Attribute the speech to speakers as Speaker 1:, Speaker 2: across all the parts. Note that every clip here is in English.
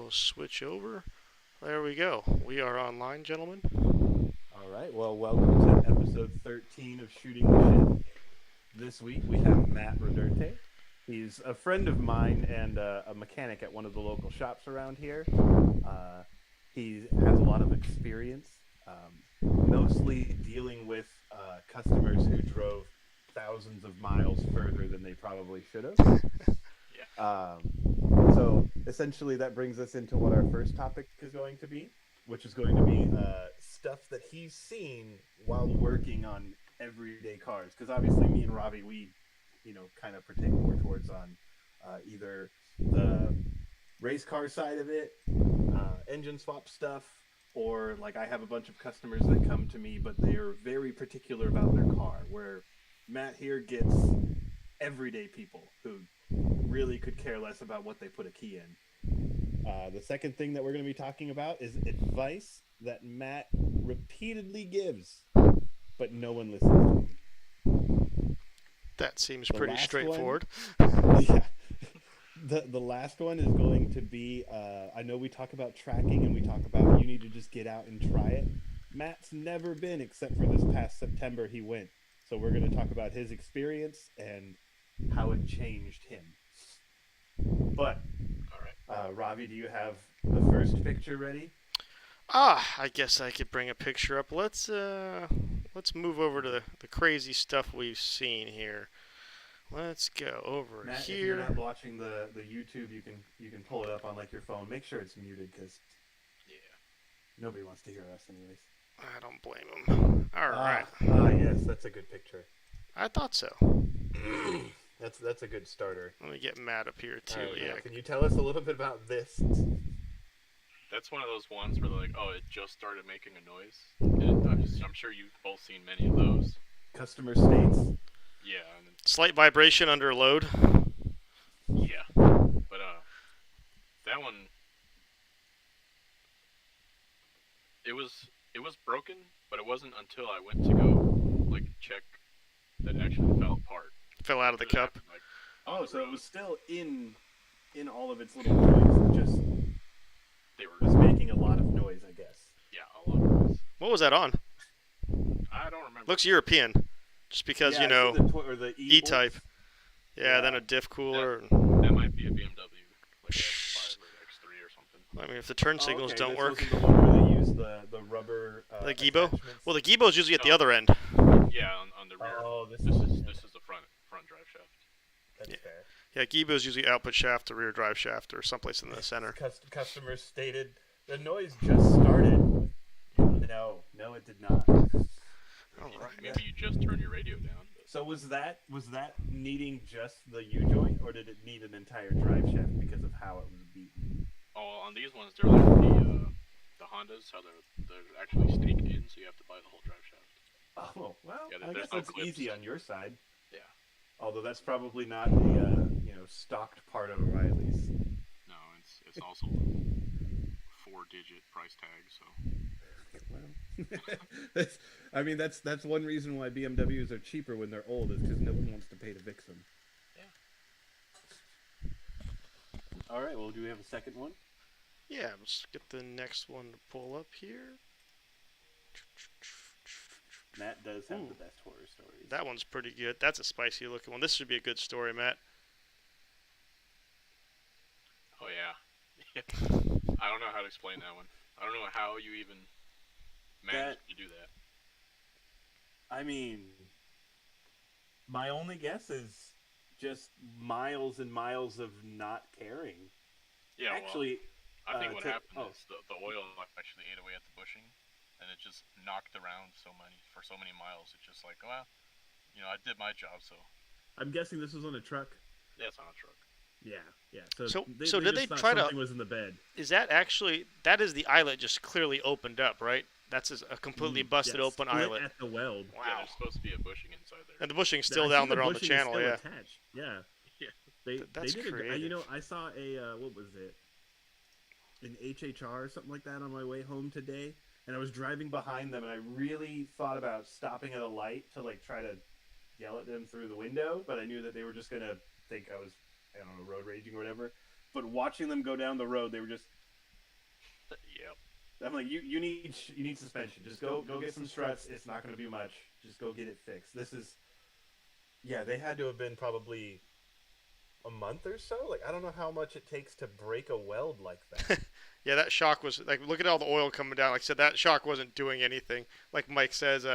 Speaker 1: we'll switch over. There we go. We are online, gentlemen.
Speaker 2: All right. Well, welcome to episode 13 of Shooting the Shit. This week we have Matt Rodarte. He's a friend of mine and a mechanic at one of the local shops around here. Uh, he has a lot of experience, mostly dealing with customers who drove thousands of miles further than they probably should have. So essentially, that brings us into what our first topic is going to be, which is going to be stuff that he's seen while working on everyday cars. Because obviously, me and Robbie, we, kind of partake more towards on either the race car side of it, engine swap stuff, or like I have a bunch of customers that come to me, but they are very particular about their car. Where Matt here gets everyday people who really could care less about what they put a key in. The second thing that we're going to be talking about is advice that Matt repeatedly gives, but no one listens to him.
Speaker 1: That seems pretty straightforward.
Speaker 2: Yeah. The last one is going to be, I know we talk about tracking and we talk about you need to just get out and try it. Matt's never been, except for this past September he went. So we're going to talk about his experience and how it changed him. But, all right. Ravi, do you have the first picture ready?
Speaker 1: I guess I could bring a picture up. Let's move over to the crazy stuff we've seen here. Let's go over
Speaker 2: Matt,
Speaker 1: here.
Speaker 2: If you're not watching the YouTube, you can pull it up on like your phone. Make sure it's muted because nobody wants to hear us anyways.
Speaker 1: I don't blame him. All right.
Speaker 2: Yes, that's a good picture.
Speaker 1: I thought so.
Speaker 2: That's a good starter.
Speaker 1: Let me get Matt up here too.
Speaker 2: Right,
Speaker 1: yeah.
Speaker 2: Can you tell us a little bit about this?
Speaker 3: That's one of those ones where they're like, oh, it just started making a noise. I'm sure you've both seen many of those.
Speaker 2: Customer states.
Speaker 3: Yeah.
Speaker 1: Slight vibration under load.
Speaker 3: Yeah. But that one, it was broken, but it wasn't until I went to go check that it actually fell apart.
Speaker 1: Fell out of the cup.
Speaker 2: Happened, so it was still in all of its little joints. Just was making a lot of noise, I guess.
Speaker 3: Yeah, a lot of noise.
Speaker 1: What was that on?
Speaker 3: I don't remember.
Speaker 1: Looks European, just because
Speaker 2: the
Speaker 1: E-type. Yeah, then a diff cooler.
Speaker 3: That might be a BMW, like X5 or X3 or something.
Speaker 1: I mean, if the turn signals don't work.
Speaker 2: This wasn't the one where they use the rubber.
Speaker 1: The Gibo. Well, the Gibo is usually at the other end.
Speaker 3: Yeah, on the rear.
Speaker 2: Oh, this
Speaker 3: is the front drive shaft.
Speaker 2: That's fair.
Speaker 1: Yeah, Gibo is usually output shaft or rear drive shaft or someplace in the center.
Speaker 2: Customers stated the noise just started. No, it did not.
Speaker 1: All right.
Speaker 3: Maybe you just turn your radio down.
Speaker 2: So was that needing just the U-joint, or did it need an entire drive shaft because of how it was beaten?
Speaker 3: Oh, on these ones, they're like the Hondas, how they're actually staked in, so you have to buy the whole drive shaft.
Speaker 2: Oh, well,
Speaker 3: yeah,
Speaker 2: I guess that's easy on your side.
Speaker 3: Yeah.
Speaker 2: Although that's probably not the stocked part of O'Reilly's.
Speaker 3: No, it's also 4-digit price tag, so.
Speaker 2: Well, that's one reason why BMWs are cheaper when they're old is because no one wants to pay to fix them.
Speaker 3: Yeah.
Speaker 2: All right. Well, do we have a second one?
Speaker 1: Yeah, let's get the next one to pull up here.
Speaker 2: Matt does have the best horror stories.
Speaker 1: That one's pretty good. That's a spicy looking one. This should be a good story, Matt.
Speaker 3: Oh, yeah. I don't know how to explain that one. I don't know how you even managed to do that.
Speaker 2: I mean, my only guess is just miles and miles of not caring.
Speaker 3: Yeah,
Speaker 2: actually,
Speaker 3: I think what happened is the oil actually ate away at the bushing, and it just knocked around for so many miles. It's just like, well, I did my job, so.
Speaker 2: I'm guessing this was on a truck.
Speaker 3: Yeah, it's on a truck.
Speaker 2: Yeah.
Speaker 1: So did they try to?
Speaker 2: Something was in the bed.
Speaker 1: Is that actually? That is the eyelet just clearly opened up, right? That's a completely busted open eyelet
Speaker 2: at the weld.
Speaker 1: Wow.
Speaker 3: Yeah, there's supposed to be a bushing inside there.
Speaker 1: And the bushing's still down there on the channel. Yeah.
Speaker 2: Attached. Yeah.
Speaker 3: Yeah.
Speaker 1: That's creative.
Speaker 2: I saw a what was it? An HHR or something like that on my way home today, and I was driving behind them, and I really thought about stopping at a light to try to yell at them through the window, but I knew that they were just gonna think I was, I don't know, road raging or whatever. But watching them go down the road, they were just
Speaker 3: Yep.
Speaker 2: I'm like, you need suspension. Just go get some struts. It's not going to be much. Just go get it fixed. This is yeah. They had to have been probably a month or so. Like I don't know how much it takes to break a weld like that.
Speaker 1: Yeah, that shock was like, look at all the oil coming down. Like I said, that shock wasn't doing anything. Like Mike says,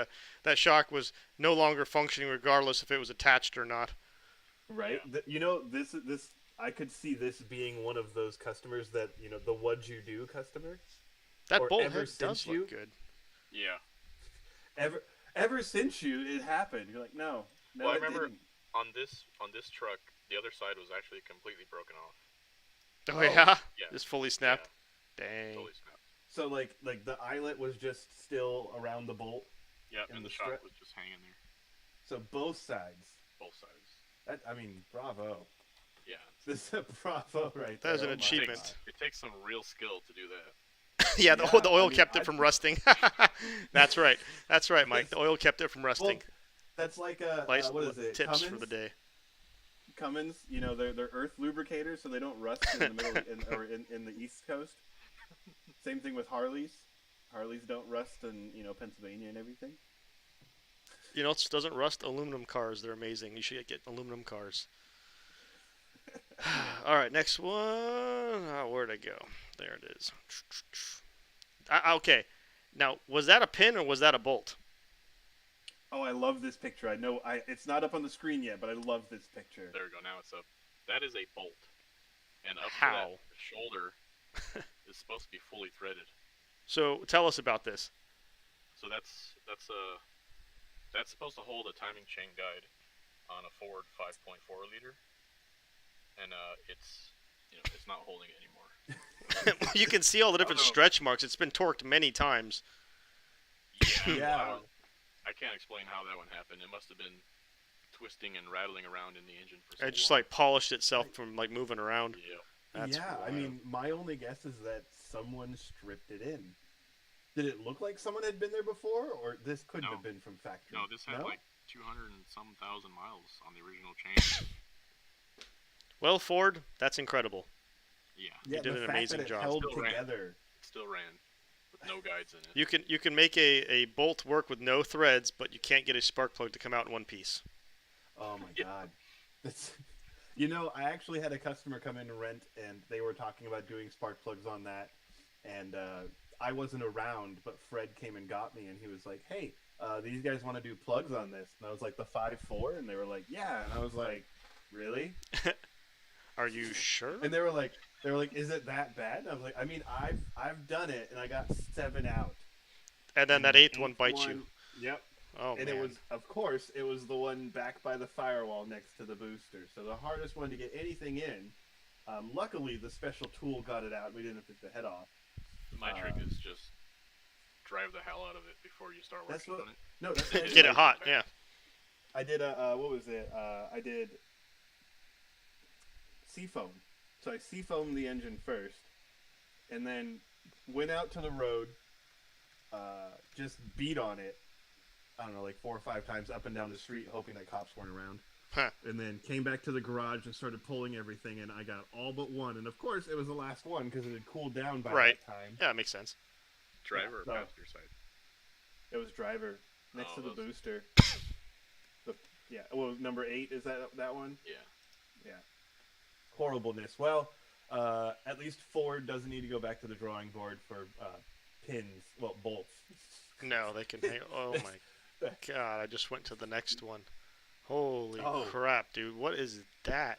Speaker 1: that shock was no longer functioning, regardless if it was attached or not.
Speaker 2: Right?
Speaker 3: Yeah.
Speaker 2: This I could see this being one of those customers that the "what'd you do" customer.
Speaker 1: That
Speaker 2: Or
Speaker 1: bolt
Speaker 2: ever
Speaker 1: head does
Speaker 2: since you,
Speaker 1: look good.
Speaker 3: Yeah.
Speaker 2: ever since you, it happened. You're like, no,
Speaker 3: Well, I
Speaker 2: it
Speaker 3: remember
Speaker 2: didn't.
Speaker 3: on this truck, the other side was actually completely broken off.
Speaker 1: Oh,
Speaker 2: Oh,
Speaker 1: yeah,
Speaker 3: Yeah.
Speaker 1: just fully
Speaker 3: Yeah.
Speaker 1: snapped. Dang.
Speaker 3: Totally snapped.
Speaker 2: so like the eyelet was just still around the bolt,
Speaker 3: Yep.
Speaker 2: and
Speaker 3: And
Speaker 2: the
Speaker 3: the shock
Speaker 2: strap.
Speaker 3: was just hanging there,
Speaker 2: So both sides.
Speaker 3: both sides.
Speaker 2: I mean, bravo.
Speaker 3: Yeah.
Speaker 2: This is a bravo right
Speaker 1: That is
Speaker 2: there.
Speaker 1: an
Speaker 2: Oh my
Speaker 1: achievement.
Speaker 2: God.
Speaker 3: It takes some real skill to do that.
Speaker 1: Yeah,
Speaker 2: Yeah,
Speaker 1: the oil
Speaker 2: I mean,
Speaker 1: kept it from rusting. That's right. That's right, Mike. The oil kept it from
Speaker 2: Well,
Speaker 1: rusting.
Speaker 2: that's like
Speaker 1: Nice
Speaker 2: what is it?
Speaker 1: tips
Speaker 2: Cummins?
Speaker 1: for the day.
Speaker 2: Cummins, they're earth lubricators, so they don't rust in the middle or in the East Coast. Same thing with Harleys. Harleys don't rust in Pennsylvania and everything.
Speaker 1: You know, it doesn't rust. Aluminum cars. They're amazing. You should get aluminum cars. All right, next one. Where'd I go? There it is. Okay. Now, was that a pin or was that a bolt?
Speaker 2: Oh, I love this picture. I know it's not up on the screen yet, but I love this picture.
Speaker 3: There we go. Now it's up. That is a bolt, and up to
Speaker 1: How?
Speaker 3: that shoulder is supposed to be fully threaded.
Speaker 1: So tell us about this.
Speaker 3: So that's supposed to hold a timing chain guide on a Ford 5.4 liter, and it's not holding it anymore.
Speaker 1: You can see all the different
Speaker 3: know.
Speaker 1: stretch marks. It's been torqued many times.
Speaker 3: Yeah.
Speaker 2: Yeah.
Speaker 3: I can't explain how that one happened. It must have been twisting and rattling around in the engine for so
Speaker 1: It just
Speaker 3: long.
Speaker 1: like polished itself from like moving around.
Speaker 3: Yeah.
Speaker 1: That's
Speaker 2: yeah, I
Speaker 1: wild.
Speaker 2: mean, my only guess is that someone stripped it in. Did it look like someone had been there before, or this couldn't
Speaker 3: No.
Speaker 2: have been from factory?
Speaker 3: No, this had
Speaker 2: No?
Speaker 3: like 200 and some thousand miles on the original chain.
Speaker 1: Well, Ford, that's incredible.
Speaker 3: Yeah.
Speaker 2: Yeah,
Speaker 1: did
Speaker 2: the
Speaker 1: an
Speaker 2: fact
Speaker 1: amazing
Speaker 2: that it
Speaker 1: job.
Speaker 2: held
Speaker 3: Still ran.
Speaker 2: together.
Speaker 3: It still ran with no guides in it.
Speaker 1: You can make a bolt work with no threads, but you can't get a spark plug to come out in one piece.
Speaker 2: Oh my
Speaker 3: Yeah.
Speaker 2: God. That's, I actually had a customer come in to rent, and they were talking about doing spark plugs on that, and I wasn't around, but Fred came and got me, and he was like, "Hey, these guys want to do plugs on this?" And I was like, "The 5.4," and they were like, "Yeah," and I was like, "Really?"
Speaker 1: Are you sure?
Speaker 2: And they were like, "Is it that bad?" And I was like, "I mean, I've done it, and I got 7 out."
Speaker 1: And then that eighth one bites
Speaker 2: one-
Speaker 1: you.
Speaker 2: Yep.
Speaker 1: Oh
Speaker 2: And
Speaker 1: man.
Speaker 2: it was, of course, it was the one back by the firewall next to the booster. So the hardest one to get anything in. Luckily, the special tool got it out. We didn't have to take the head off.
Speaker 3: My trick is just drive the hell out of it before you start
Speaker 2: That's
Speaker 3: working
Speaker 2: what.
Speaker 3: on it.
Speaker 2: No, that's what I
Speaker 1: Get
Speaker 2: did.
Speaker 1: it hot, yeah.
Speaker 2: I did what was it? I did seafoam. So I seafoamed the engine first, and then went out to the road. Just beat on it. I don't know, like 4 or 5 times up and down the street, hoping that cops weren't around.
Speaker 1: Huh.
Speaker 2: And then came back to the garage and started pulling everything, and I got all but one. And of course, it was the last one because it had cooled down by
Speaker 1: Right.
Speaker 2: that time.
Speaker 1: Yeah, it makes sense.
Speaker 3: Driver or
Speaker 2: So-
Speaker 3: passenger side?
Speaker 2: It was driver next
Speaker 3: Oh,
Speaker 2: to the
Speaker 3: those-
Speaker 2: booster. Yeah, well, number 8 is that one?
Speaker 3: Yeah.
Speaker 2: Horribleness. Well, at least Ford doesn't need to go back to the drawing board for pins. Well, bolts.
Speaker 1: No, they can hang. Oh my god! I just went to the next one. Holy
Speaker 2: Oh.
Speaker 1: crap, dude! What is that?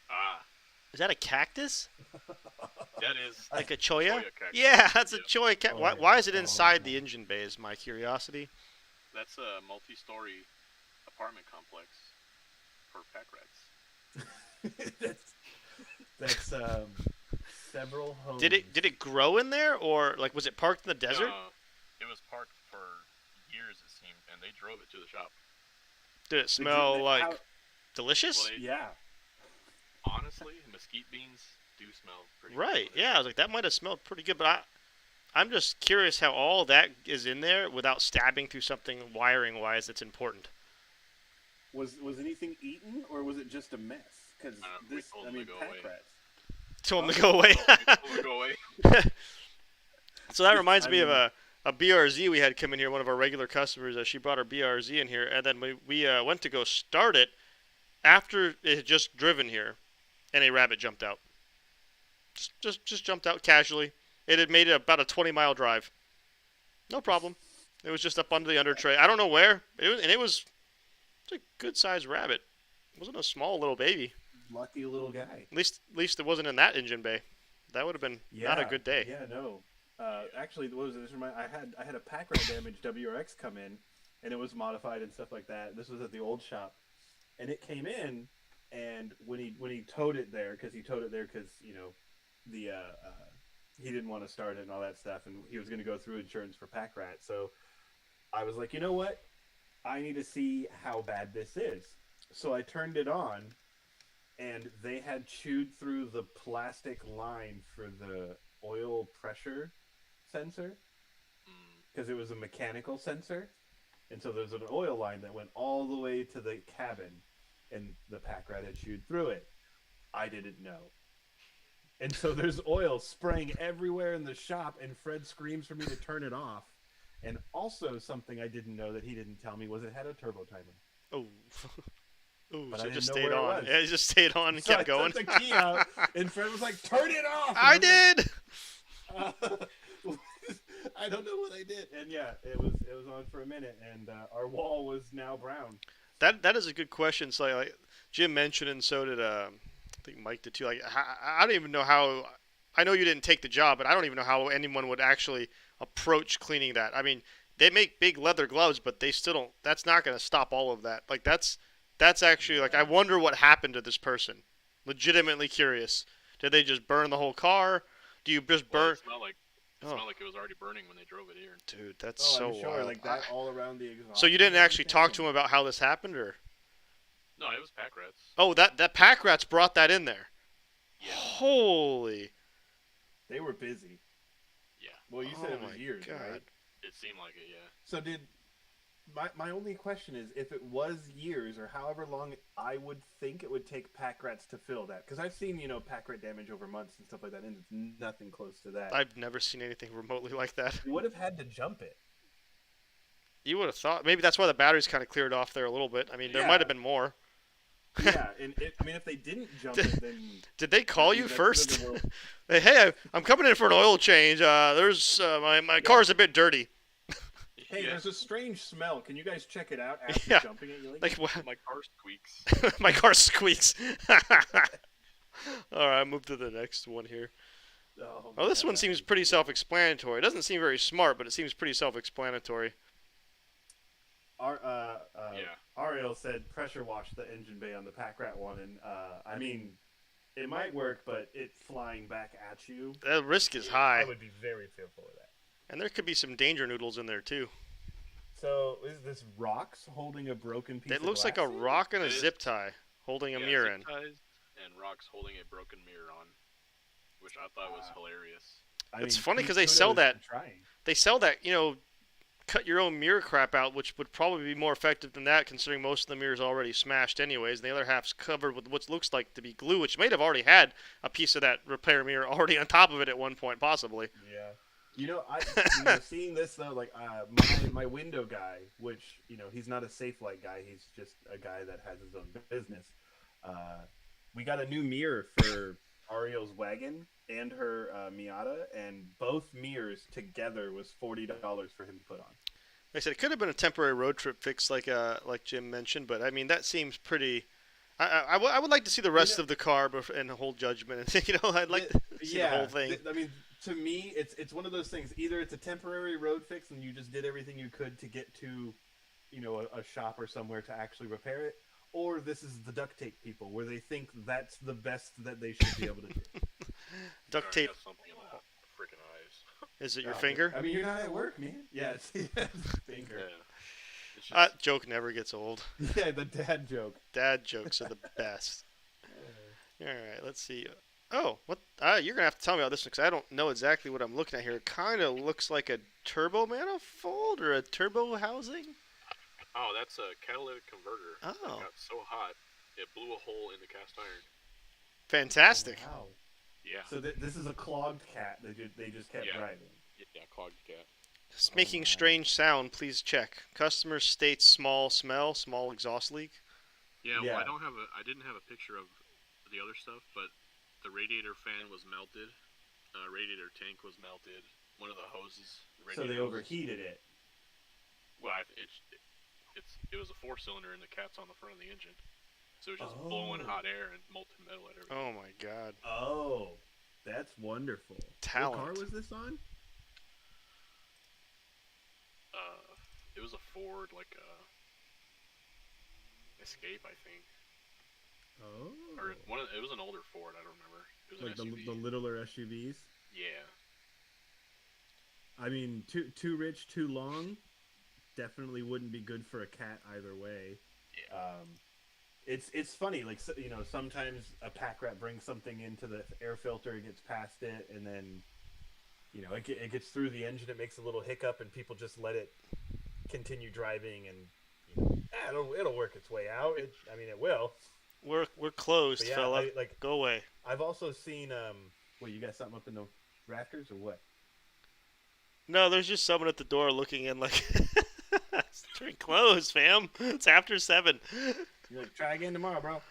Speaker 3: Ah,
Speaker 1: Is that a cactus?
Speaker 3: that is
Speaker 1: Like a choya?
Speaker 3: cactus.
Speaker 1: Yeah, that's a
Speaker 3: Yep.
Speaker 1: choya cactus.
Speaker 2: Oh,
Speaker 1: Why is it
Speaker 2: oh,
Speaker 1: inside
Speaker 2: no.
Speaker 1: the engine bay? Is my curiosity.
Speaker 3: That's a multi-story apartment complex for pack rats.
Speaker 2: that's several homes.
Speaker 1: Did it grow in there, or like was it parked in the desert?
Speaker 3: It was parked for years, it seemed, and they drove it to the shop.
Speaker 1: Did it smell like
Speaker 2: how-
Speaker 1: delicious?
Speaker 3: Well,
Speaker 2: Yeah.
Speaker 3: Honestly, mesquite beans do smell pretty
Speaker 1: Right.
Speaker 3: good.
Speaker 1: Yeah, I was like that might have smelled pretty good, but I'm just curious how all that is in there without stabbing through something wiring wise that's important.
Speaker 2: Was anything eaten, or was it just a mess? Because
Speaker 3: We
Speaker 2: this,
Speaker 3: told
Speaker 2: I
Speaker 3: them to
Speaker 2: mean,
Speaker 3: go
Speaker 2: pack
Speaker 3: away.
Speaker 2: rats.
Speaker 1: Told him to go away.
Speaker 3: Oh, go away.
Speaker 1: So that reminds
Speaker 2: I
Speaker 1: me of
Speaker 2: mean,
Speaker 1: a BRZ we had come in here. One of our regular customers, she brought her BRZ in here, and then we went to go start it after it had just driven here, and a rabbit jumped out. Just jumped out casually. It had made it about a 20-mile drive. No problem. It was just up under the under tray. I don't know where. It was a good sized rabbit. It wasn't a small little baby.
Speaker 2: lucky little guy.
Speaker 1: At least it wasn't in that engine bay. That would have been not a
Speaker 2: Yeah,
Speaker 1: good day.
Speaker 2: yeah, no. Actually, what was it? I had a pack rat damage WRX come in, and it was modified and stuff like that. This was at the old shop, and it came in, and when he towed it there, because the he didn't want to start it and all that stuff, and he was going to go through insurance for pack rat. So I was like, you know what? I need to see how bad this is. So I turned it on, and they had chewed through the plastic line for the oil pressure sensor because it was a mechanical sensor, and so there's an oil line that went all the way to the cabin, and the pack rat had chewed through it. I didn't know. And so there's oil spraying everywhere in the shop, and Fred screams for me to turn it off. And also something I didn't know that he didn't tell me was it had a turbo timer.
Speaker 1: Oh. Ooh,
Speaker 2: But
Speaker 1: so
Speaker 2: I
Speaker 1: it just
Speaker 2: didn't know
Speaker 1: stayed
Speaker 2: where it
Speaker 1: on.
Speaker 2: was.
Speaker 1: Yeah, it just stayed on and
Speaker 2: So
Speaker 1: kept
Speaker 2: I
Speaker 1: going.
Speaker 2: took the key out, and Fred was like, "Turn it off!" And
Speaker 1: I
Speaker 2: was like,
Speaker 1: did.
Speaker 2: I don't know what I did, and yeah, it was on for a minute, and our wall was now brown.
Speaker 1: That is a good question. So like Jim mentioned, and so did I think Mike did too. Like I don't even know how. I know you didn't take the job, but I don't even know how anyone would actually approach cleaning that. I mean, they make big leather gloves, but they still don't. That's not going to stop all of that. Like that's actually like I wonder what happened to this person. Legitimately curious. Did they just burn the whole car? Do you just
Speaker 3: Well,
Speaker 1: burn?
Speaker 3: it smelled like it was already burning when they drove it here.
Speaker 1: Dude, that's
Speaker 2: Oh,
Speaker 1: so
Speaker 2: I'm sure,
Speaker 1: wild.
Speaker 2: like that all around the exhaust.
Speaker 1: So you didn't
Speaker 2: and
Speaker 1: actually talk to
Speaker 2: everything.
Speaker 1: him about how this happened, or?
Speaker 3: No, it was pack rats.
Speaker 1: Oh, that pack rats brought that in there.
Speaker 3: Yeah.
Speaker 1: Holy.
Speaker 2: They were busy.
Speaker 3: Yeah.
Speaker 2: Well, you said
Speaker 1: Oh
Speaker 2: it was
Speaker 1: my
Speaker 2: years,
Speaker 1: God.
Speaker 2: right?
Speaker 3: It seemed like it, yeah.
Speaker 2: So did my only question is if it was years or however long I would think it would take pack rats to fill that, because I've seen pack rat damage over months and stuff like that, and it's nothing close to that.
Speaker 1: I've never seen anything remotely like that.
Speaker 2: You would have had to jump it.
Speaker 1: You would have thought maybe that's why the batteries kind of cleared off there a little bit. I mean, there
Speaker 2: Yeah.
Speaker 1: might have been more.
Speaker 2: Yeah, and if they didn't jump it, then
Speaker 1: Did they call you
Speaker 2: that's
Speaker 1: first?
Speaker 2: the world.
Speaker 1: Hey, I'm coming in for an oil change. There's my car's a bit dirty.
Speaker 2: Hey,
Speaker 3: Yeah.
Speaker 2: there's a strange smell. Can you guys check it out after
Speaker 1: Yeah.
Speaker 2: jumping it? You're like,
Speaker 1: Like what?
Speaker 3: My car squeaks.
Speaker 1: My car squeaks. All right, I'll move to the next one here. Oh, this
Speaker 2: man,
Speaker 1: one
Speaker 2: that
Speaker 1: seems
Speaker 2: was-
Speaker 1: pretty self-explanatory. It doesn't seem very smart, but it seems pretty self-explanatory.
Speaker 3: Yeah.
Speaker 2: Ariel said pressure wash the engine bay on the pack rat one, and I mean, it might work, but it flying back at you,
Speaker 1: The risk is
Speaker 2: I
Speaker 1: high,
Speaker 2: would be very fearful of that.
Speaker 1: and there could be some danger noodles in there too.
Speaker 2: So is this rocks holding a broken piece?
Speaker 1: It
Speaker 2: of
Speaker 1: looks like a
Speaker 2: glass in?
Speaker 1: rock and a
Speaker 3: It is.
Speaker 1: zip tie holding a
Speaker 3: Yeah,
Speaker 1: mirror
Speaker 3: zip
Speaker 1: in.
Speaker 3: ties and rocks holding a broken mirror on, which I thought was
Speaker 2: Wow.
Speaker 3: hilarious.
Speaker 2: I
Speaker 1: It's
Speaker 2: mean,
Speaker 1: funny 'cause they sell
Speaker 2: kudos
Speaker 1: that-
Speaker 2: for trying.
Speaker 1: They sell that, cut your own mirror crap out, which would probably be more effective than that, considering most of the mirror's already smashed anyways, and the other half's covered with what looks like to be glue, which may have already had a piece of that repair mirror already on top of it at one point, possibly.
Speaker 2: Yeah. Seeing this though, like my window guy, which he's not a safe light guy, he's just a guy that has his own business. We got a new mirror for Ariel's wagon and her Miata, and both mirrors together was $40 for him to put on.
Speaker 1: Like I said, it could have been a temporary road trip fix, like Jim mentioned, but I mean that seems pretty. I would like to see the rest of the car and hold judgment, and I'd like to see the whole thing.
Speaker 2: I mean, to me, it's one of those things. Either it's a temporary road fix, and you just did everything you could to get to, a shop or somewhere to actually repair it, or this is the duct tape people, where they think that's the best that they should be able to do.
Speaker 1: Duct
Speaker 3: Sorry, I
Speaker 1: tape.
Speaker 3: got something in my freaking eyes.
Speaker 1: Is it your
Speaker 2: Oh,
Speaker 1: finger?
Speaker 2: I mean, you're not at work, man. Yeah, it's finger.
Speaker 3: Yeah. It's just,
Speaker 1: Joke never gets old.
Speaker 2: Yeah, the dad joke.
Speaker 1: Dad jokes are the best. All right, let's see. Oh, what? You're gonna have to tell me about this one because I don't know exactly what I'm looking at here. It kind of looks like a turbo manifold or a turbo housing.
Speaker 3: oh, that's a catalytic converter.
Speaker 1: Oh.
Speaker 3: It got so hot, it blew a hole in the cast iron.
Speaker 1: Fantastic.
Speaker 2: Wow.
Speaker 3: Yeah.
Speaker 2: So this is a clogged cat. They just kept
Speaker 3: Yeah.
Speaker 2: driving.
Speaker 3: Yeah, clogged cat.
Speaker 1: It's
Speaker 2: Oh
Speaker 1: making
Speaker 2: my.
Speaker 1: strange sound. Please check. Customer states small smell, small exhaust leak.
Speaker 3: Yeah, well,
Speaker 2: Yeah.
Speaker 3: I didn't have a picture of the other stuff, but the radiator fan was melted. Radiator tank was melted. One of the hoses, the
Speaker 2: So
Speaker 3: radiator
Speaker 2: they
Speaker 3: hoses.
Speaker 2: overheated it.
Speaker 3: Well, it was a four cylinder, and the cat's on the front of the engine, so it was just blowing
Speaker 2: Oh.
Speaker 3: hot air and molten metal at everything.
Speaker 1: Oh my god.
Speaker 2: Oh. That's wonderful. What car
Speaker 1: Talent.
Speaker 2: was this on?
Speaker 3: Uh, it was a Ford, like Escape, I think,
Speaker 2: Oh.
Speaker 3: or one. It was an older Ford. I don't remember. It was an
Speaker 2: Like
Speaker 3: SUV.
Speaker 2: the littler SUVs.
Speaker 3: Yeah.
Speaker 2: I mean, too rich, too long. Definitely wouldn't be good for a cat either way.
Speaker 3: Yeah.
Speaker 2: It's funny, like sometimes a pack rat brings something into the air filter, it gets past it, and then it gets through the engine, it makes a little hiccup, and people just let it continue driving, and it'll work its way out. I mean, it will.
Speaker 1: We're closed,
Speaker 2: But yeah,
Speaker 1: fella.
Speaker 2: like
Speaker 1: Go away.
Speaker 2: I've also seen What, you got something up in the rafters or what?
Speaker 1: No, there's just someone at the door looking in like it's closed, fam. It's after 7.
Speaker 2: You're like, try again tomorrow, bro.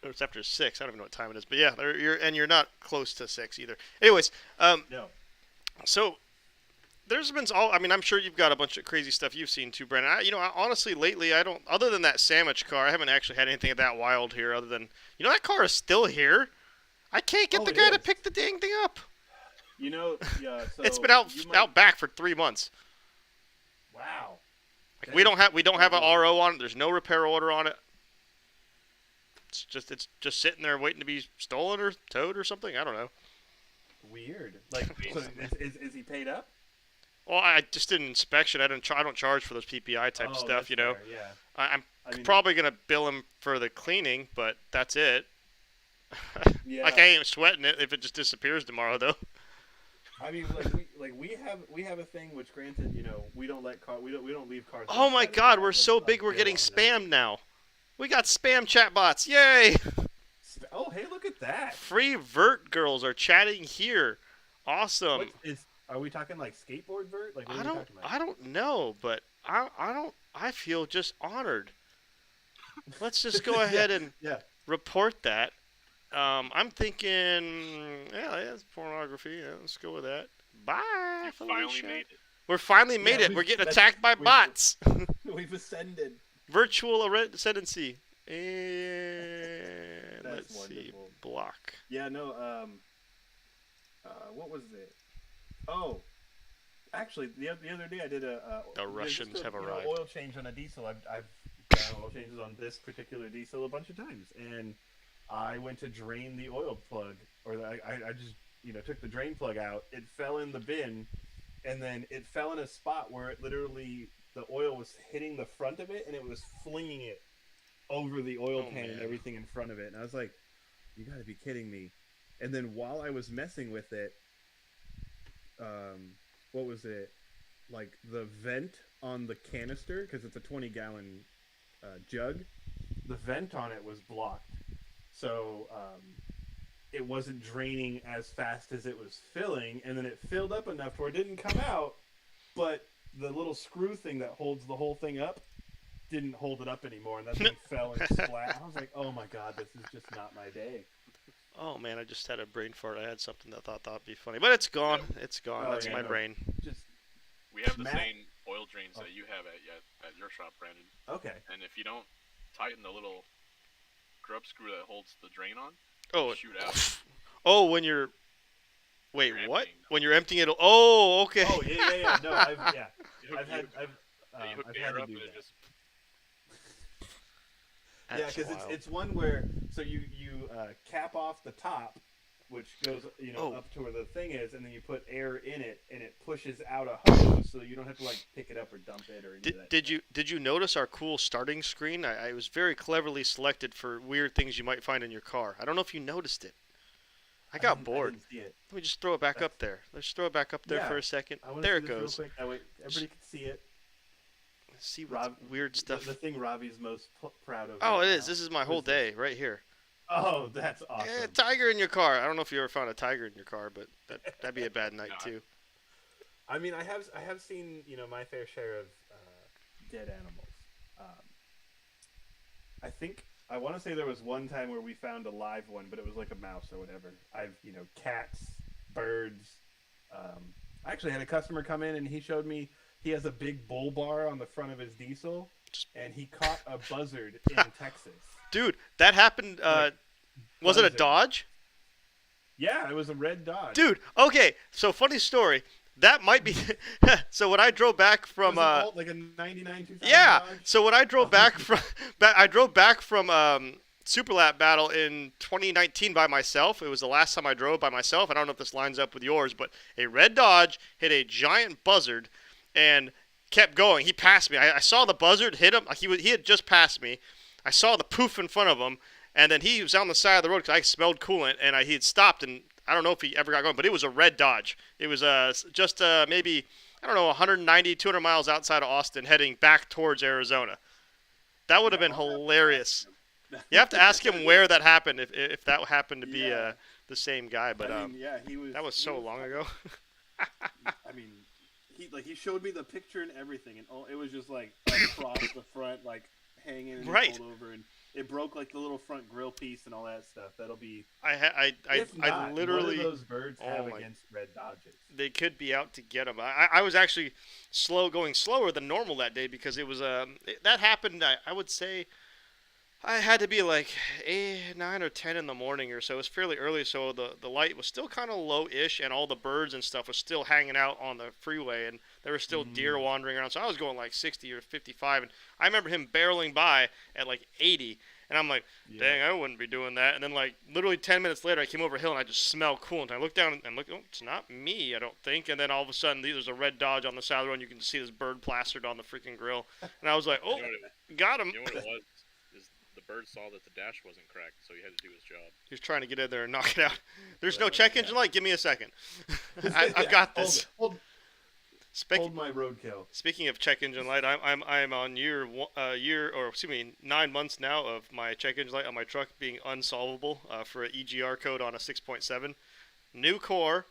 Speaker 1: Or it's after 6. I don't even know what time it is, but yeah, you're not close to 6 either. Anyways,
Speaker 2: No.
Speaker 1: so there's been all. I mean, I'm sure you've got a bunch of crazy stuff you've seen too, Brandon. Honestly, lately, I don't. Other than that sandwich car, I haven't actually had anything that wild here. Other than that car is still here. I can't get
Speaker 2: Oh,
Speaker 1: the
Speaker 2: it
Speaker 1: guy to
Speaker 2: is.
Speaker 1: pick the dang thing up.
Speaker 2: Yeah. So
Speaker 1: It's been out
Speaker 2: you might-
Speaker 1: out back for 3 months.
Speaker 2: Wow.
Speaker 1: Like,
Speaker 2: That
Speaker 1: we
Speaker 2: is
Speaker 1: don't have an
Speaker 2: crazy.
Speaker 1: RO on it. There's no repair order on it. It's just sitting there waiting to be stolen or towed or something. I don't know.
Speaker 2: Weird. Like, so is he paid up?
Speaker 1: Well, I just did an inspection. I don't charge for those PPI type
Speaker 2: Oh,
Speaker 1: stuff.
Speaker 2: that's fair, yeah.
Speaker 1: I'm
Speaker 2: I mean,
Speaker 1: probably gonna bill him for the cleaning, but that's it.
Speaker 2: yeah.
Speaker 1: Like, I ain't sweating it if it just disappears tomorrow, though.
Speaker 2: I mean, we have a thing which, granted, we don't leave cars.
Speaker 1: Oh my
Speaker 2: outside of the
Speaker 1: God, we're
Speaker 2: house
Speaker 1: so
Speaker 2: on
Speaker 1: big we're
Speaker 2: bill
Speaker 1: getting
Speaker 2: on them.
Speaker 1: spammed now. We got spam chatbots. Yay!
Speaker 2: Oh, hey, look at that.
Speaker 1: Free vert girls are chatting here. Awesome.
Speaker 2: Are we talking like skateboard vert? Like, what
Speaker 1: I
Speaker 2: are we
Speaker 1: don't
Speaker 2: talking about?
Speaker 1: I don't know, but I feel just honored. Let's just go ahead and
Speaker 2: Yeah.
Speaker 1: report that. I'm thinking, yeah, it's pornography. Yeah, let's go with that. Bye.
Speaker 3: You finally
Speaker 1: Felicia.
Speaker 3: made it.
Speaker 1: We're finally made it. We're getting attacked by bots.
Speaker 2: We've ascended.
Speaker 1: Virtual ascendancy. And
Speaker 2: That's
Speaker 1: let's see,
Speaker 2: wonderful.
Speaker 1: block.
Speaker 2: Yeah, no. What was it? Oh, actually, the other day I did
Speaker 1: The
Speaker 2: there's
Speaker 1: Russians
Speaker 2: just
Speaker 1: have arrived.
Speaker 2: Oil change on a diesel. I've done oil changes on this particular diesel a bunch of times, and I went to drain the oil plug, or I just took the drain plug out. It fell in the bin, and then it fell in a spot where it literally the oil was hitting the front of it, and it was flinging it over the oil
Speaker 1: Oh,
Speaker 2: pan and
Speaker 1: man.
Speaker 2: everything in front of it. And I was like, "You got to be kidding me!" And then while I was messing with it, what was it? Like the vent on the canister, because it's a 20-gallon jug. The vent on it was blocked, so it wasn't draining as fast as it was filling, and then it filled up enough where it didn't come out, but the little screw thing that holds the whole thing up didn't hold it up anymore, and that thing fell and splat. I was like, "Oh my God, this is just not my day."
Speaker 1: Oh man, I just had a brain fart. I had something that I thought that'd be funny, but it's gone. It's gone.
Speaker 2: Oh,
Speaker 1: That's
Speaker 2: yeah,
Speaker 1: my
Speaker 2: no.
Speaker 1: brain.
Speaker 2: Just
Speaker 3: We have the
Speaker 2: Matt-
Speaker 3: same oil drains that you have at your shop, Brandon.
Speaker 2: okay.
Speaker 3: And if you don't tighten the little grub screw that holds the drain on,
Speaker 1: Oh,
Speaker 3: shoot out.
Speaker 1: oh, when you're. Wait,
Speaker 3: You're
Speaker 1: what?
Speaker 3: emptying them.
Speaker 1: When you're emptying it? Oh, okay.
Speaker 2: Oh yeah. No, I've
Speaker 3: You hook,
Speaker 2: I've had
Speaker 3: you hook
Speaker 2: I've
Speaker 3: the
Speaker 2: had
Speaker 3: air
Speaker 2: to
Speaker 3: up
Speaker 2: do
Speaker 3: and it
Speaker 2: that.
Speaker 3: just
Speaker 2: Yeah,
Speaker 1: That's
Speaker 2: because
Speaker 1: wild.
Speaker 2: it's one where so you cap off the top, which goes
Speaker 1: Oh.
Speaker 2: up to where the thing is, and then you put air in it, and it pushes out a hose, so you don't have to like pick it up or dump it or any of that.
Speaker 1: Did you notice our cool starting screen? I was very cleverly selected for weird things you might find in your car. I don't know if you noticed it. I got bored.
Speaker 2: I didn't see it.
Speaker 1: Let me just throw it back up there. Let's throw it back up there
Speaker 2: Yeah.
Speaker 1: for a second.
Speaker 2: I wanna
Speaker 1: There
Speaker 2: see
Speaker 1: it
Speaker 2: this real
Speaker 1: goes.
Speaker 2: quick. That way everybody can see it.
Speaker 1: See what
Speaker 2: Rob,
Speaker 1: weird stuff.
Speaker 2: The thing Robbie's most proud of.
Speaker 1: Oh,
Speaker 2: right
Speaker 1: it is.
Speaker 2: now.
Speaker 1: This is my
Speaker 2: What
Speaker 1: whole
Speaker 2: is this?
Speaker 1: day right here.
Speaker 2: Oh, that's awesome.
Speaker 1: Tiger in your car. I don't know if you ever found a tiger in your car, but that'd be a bad night
Speaker 3: No.
Speaker 1: too.
Speaker 2: I mean, I have seen my fair share of dead animals. Um, I think I want to say there was one time where we found a live one, but it was like a mouse or whatever. I've cats, birds. Um, I actually had a customer come in and he showed me he has a big bull bar on the front of his diesel, and he caught a buzzard in Texas.
Speaker 1: Dude, that happened.
Speaker 2: Like
Speaker 1: Was it a
Speaker 2: buzzard.
Speaker 1: Dodge?
Speaker 2: Yeah, it was a red Dodge.
Speaker 1: Dude, okay. So funny story. That might be. So when I drove back
Speaker 2: Was
Speaker 1: from
Speaker 2: it all, like a '99 2000
Speaker 1: yeah.
Speaker 2: Dodge?
Speaker 1: So when I drove back from I drove back from Super Lap Battle in 2019 by myself. It was the last time I drove by myself. I don't know if this lines up with yours, but a red Dodge hit a giant buzzard and kept going. He passed me. I saw the buzzard hit him. He had just passed me. I saw the poof in front of him, and then he was on the side of the road because I smelled coolant, and he had stopped, and I don't know if he ever got going, but it was a red Dodge. It was just maybe, I don't know, 190, 200 miles outside of Austin heading back towards Arizona. That would have been hilarious. You have to ask him where that happened, if that happened to be
Speaker 2: Yeah.
Speaker 1: the same guy. But
Speaker 2: I mean, yeah, he was.
Speaker 1: that was
Speaker 2: he
Speaker 1: so long ago.
Speaker 2: I mean, he showed me the picture and everything, and it was just like across the front, like hanging and
Speaker 1: Right.
Speaker 2: pulled over, and it broke like the little front grill piece and all that stuff. That'll be.
Speaker 1: I
Speaker 2: Not,
Speaker 1: literally.
Speaker 2: what do those birds
Speaker 1: oh
Speaker 2: have
Speaker 1: my-
Speaker 2: against red Dodges?
Speaker 1: They could be out to get him. I was actually going slower than normal that day because it was that happened. I would say I had to be like 9 or 10 in the morning or so. It was fairly early, so the light was still kind of low-ish, and all the birds and stuff was still hanging out on the freeway, and there were still deer wandering around. So I was going like 60 or 55, and I remember him barreling by at like 80, and I'm like, dang, I wouldn't be doing that. And then like literally 10 minutes later, I came over a hill and I just smelled coolant. I looked down and looked, oh, it's not me, I don't think. And then all of a sudden, there's a red Dodge on the side of the road, and you can see this bird plastered on the freaking grill. And I was like, oh,
Speaker 3: You know what it,
Speaker 1: got him.
Speaker 3: you know what it was? Is the bird saw that the dash wasn't cracked, so he had to do his job.
Speaker 1: He was trying to get in there and knock it out. There's no check engine light. Give me a second. I've got this.
Speaker 2: Hold my roadkill.
Speaker 1: Speaking of check engine light, I'm on year 9 months now of my check engine light on my truck being unsolvable for an EGR code on a 6.7. New core,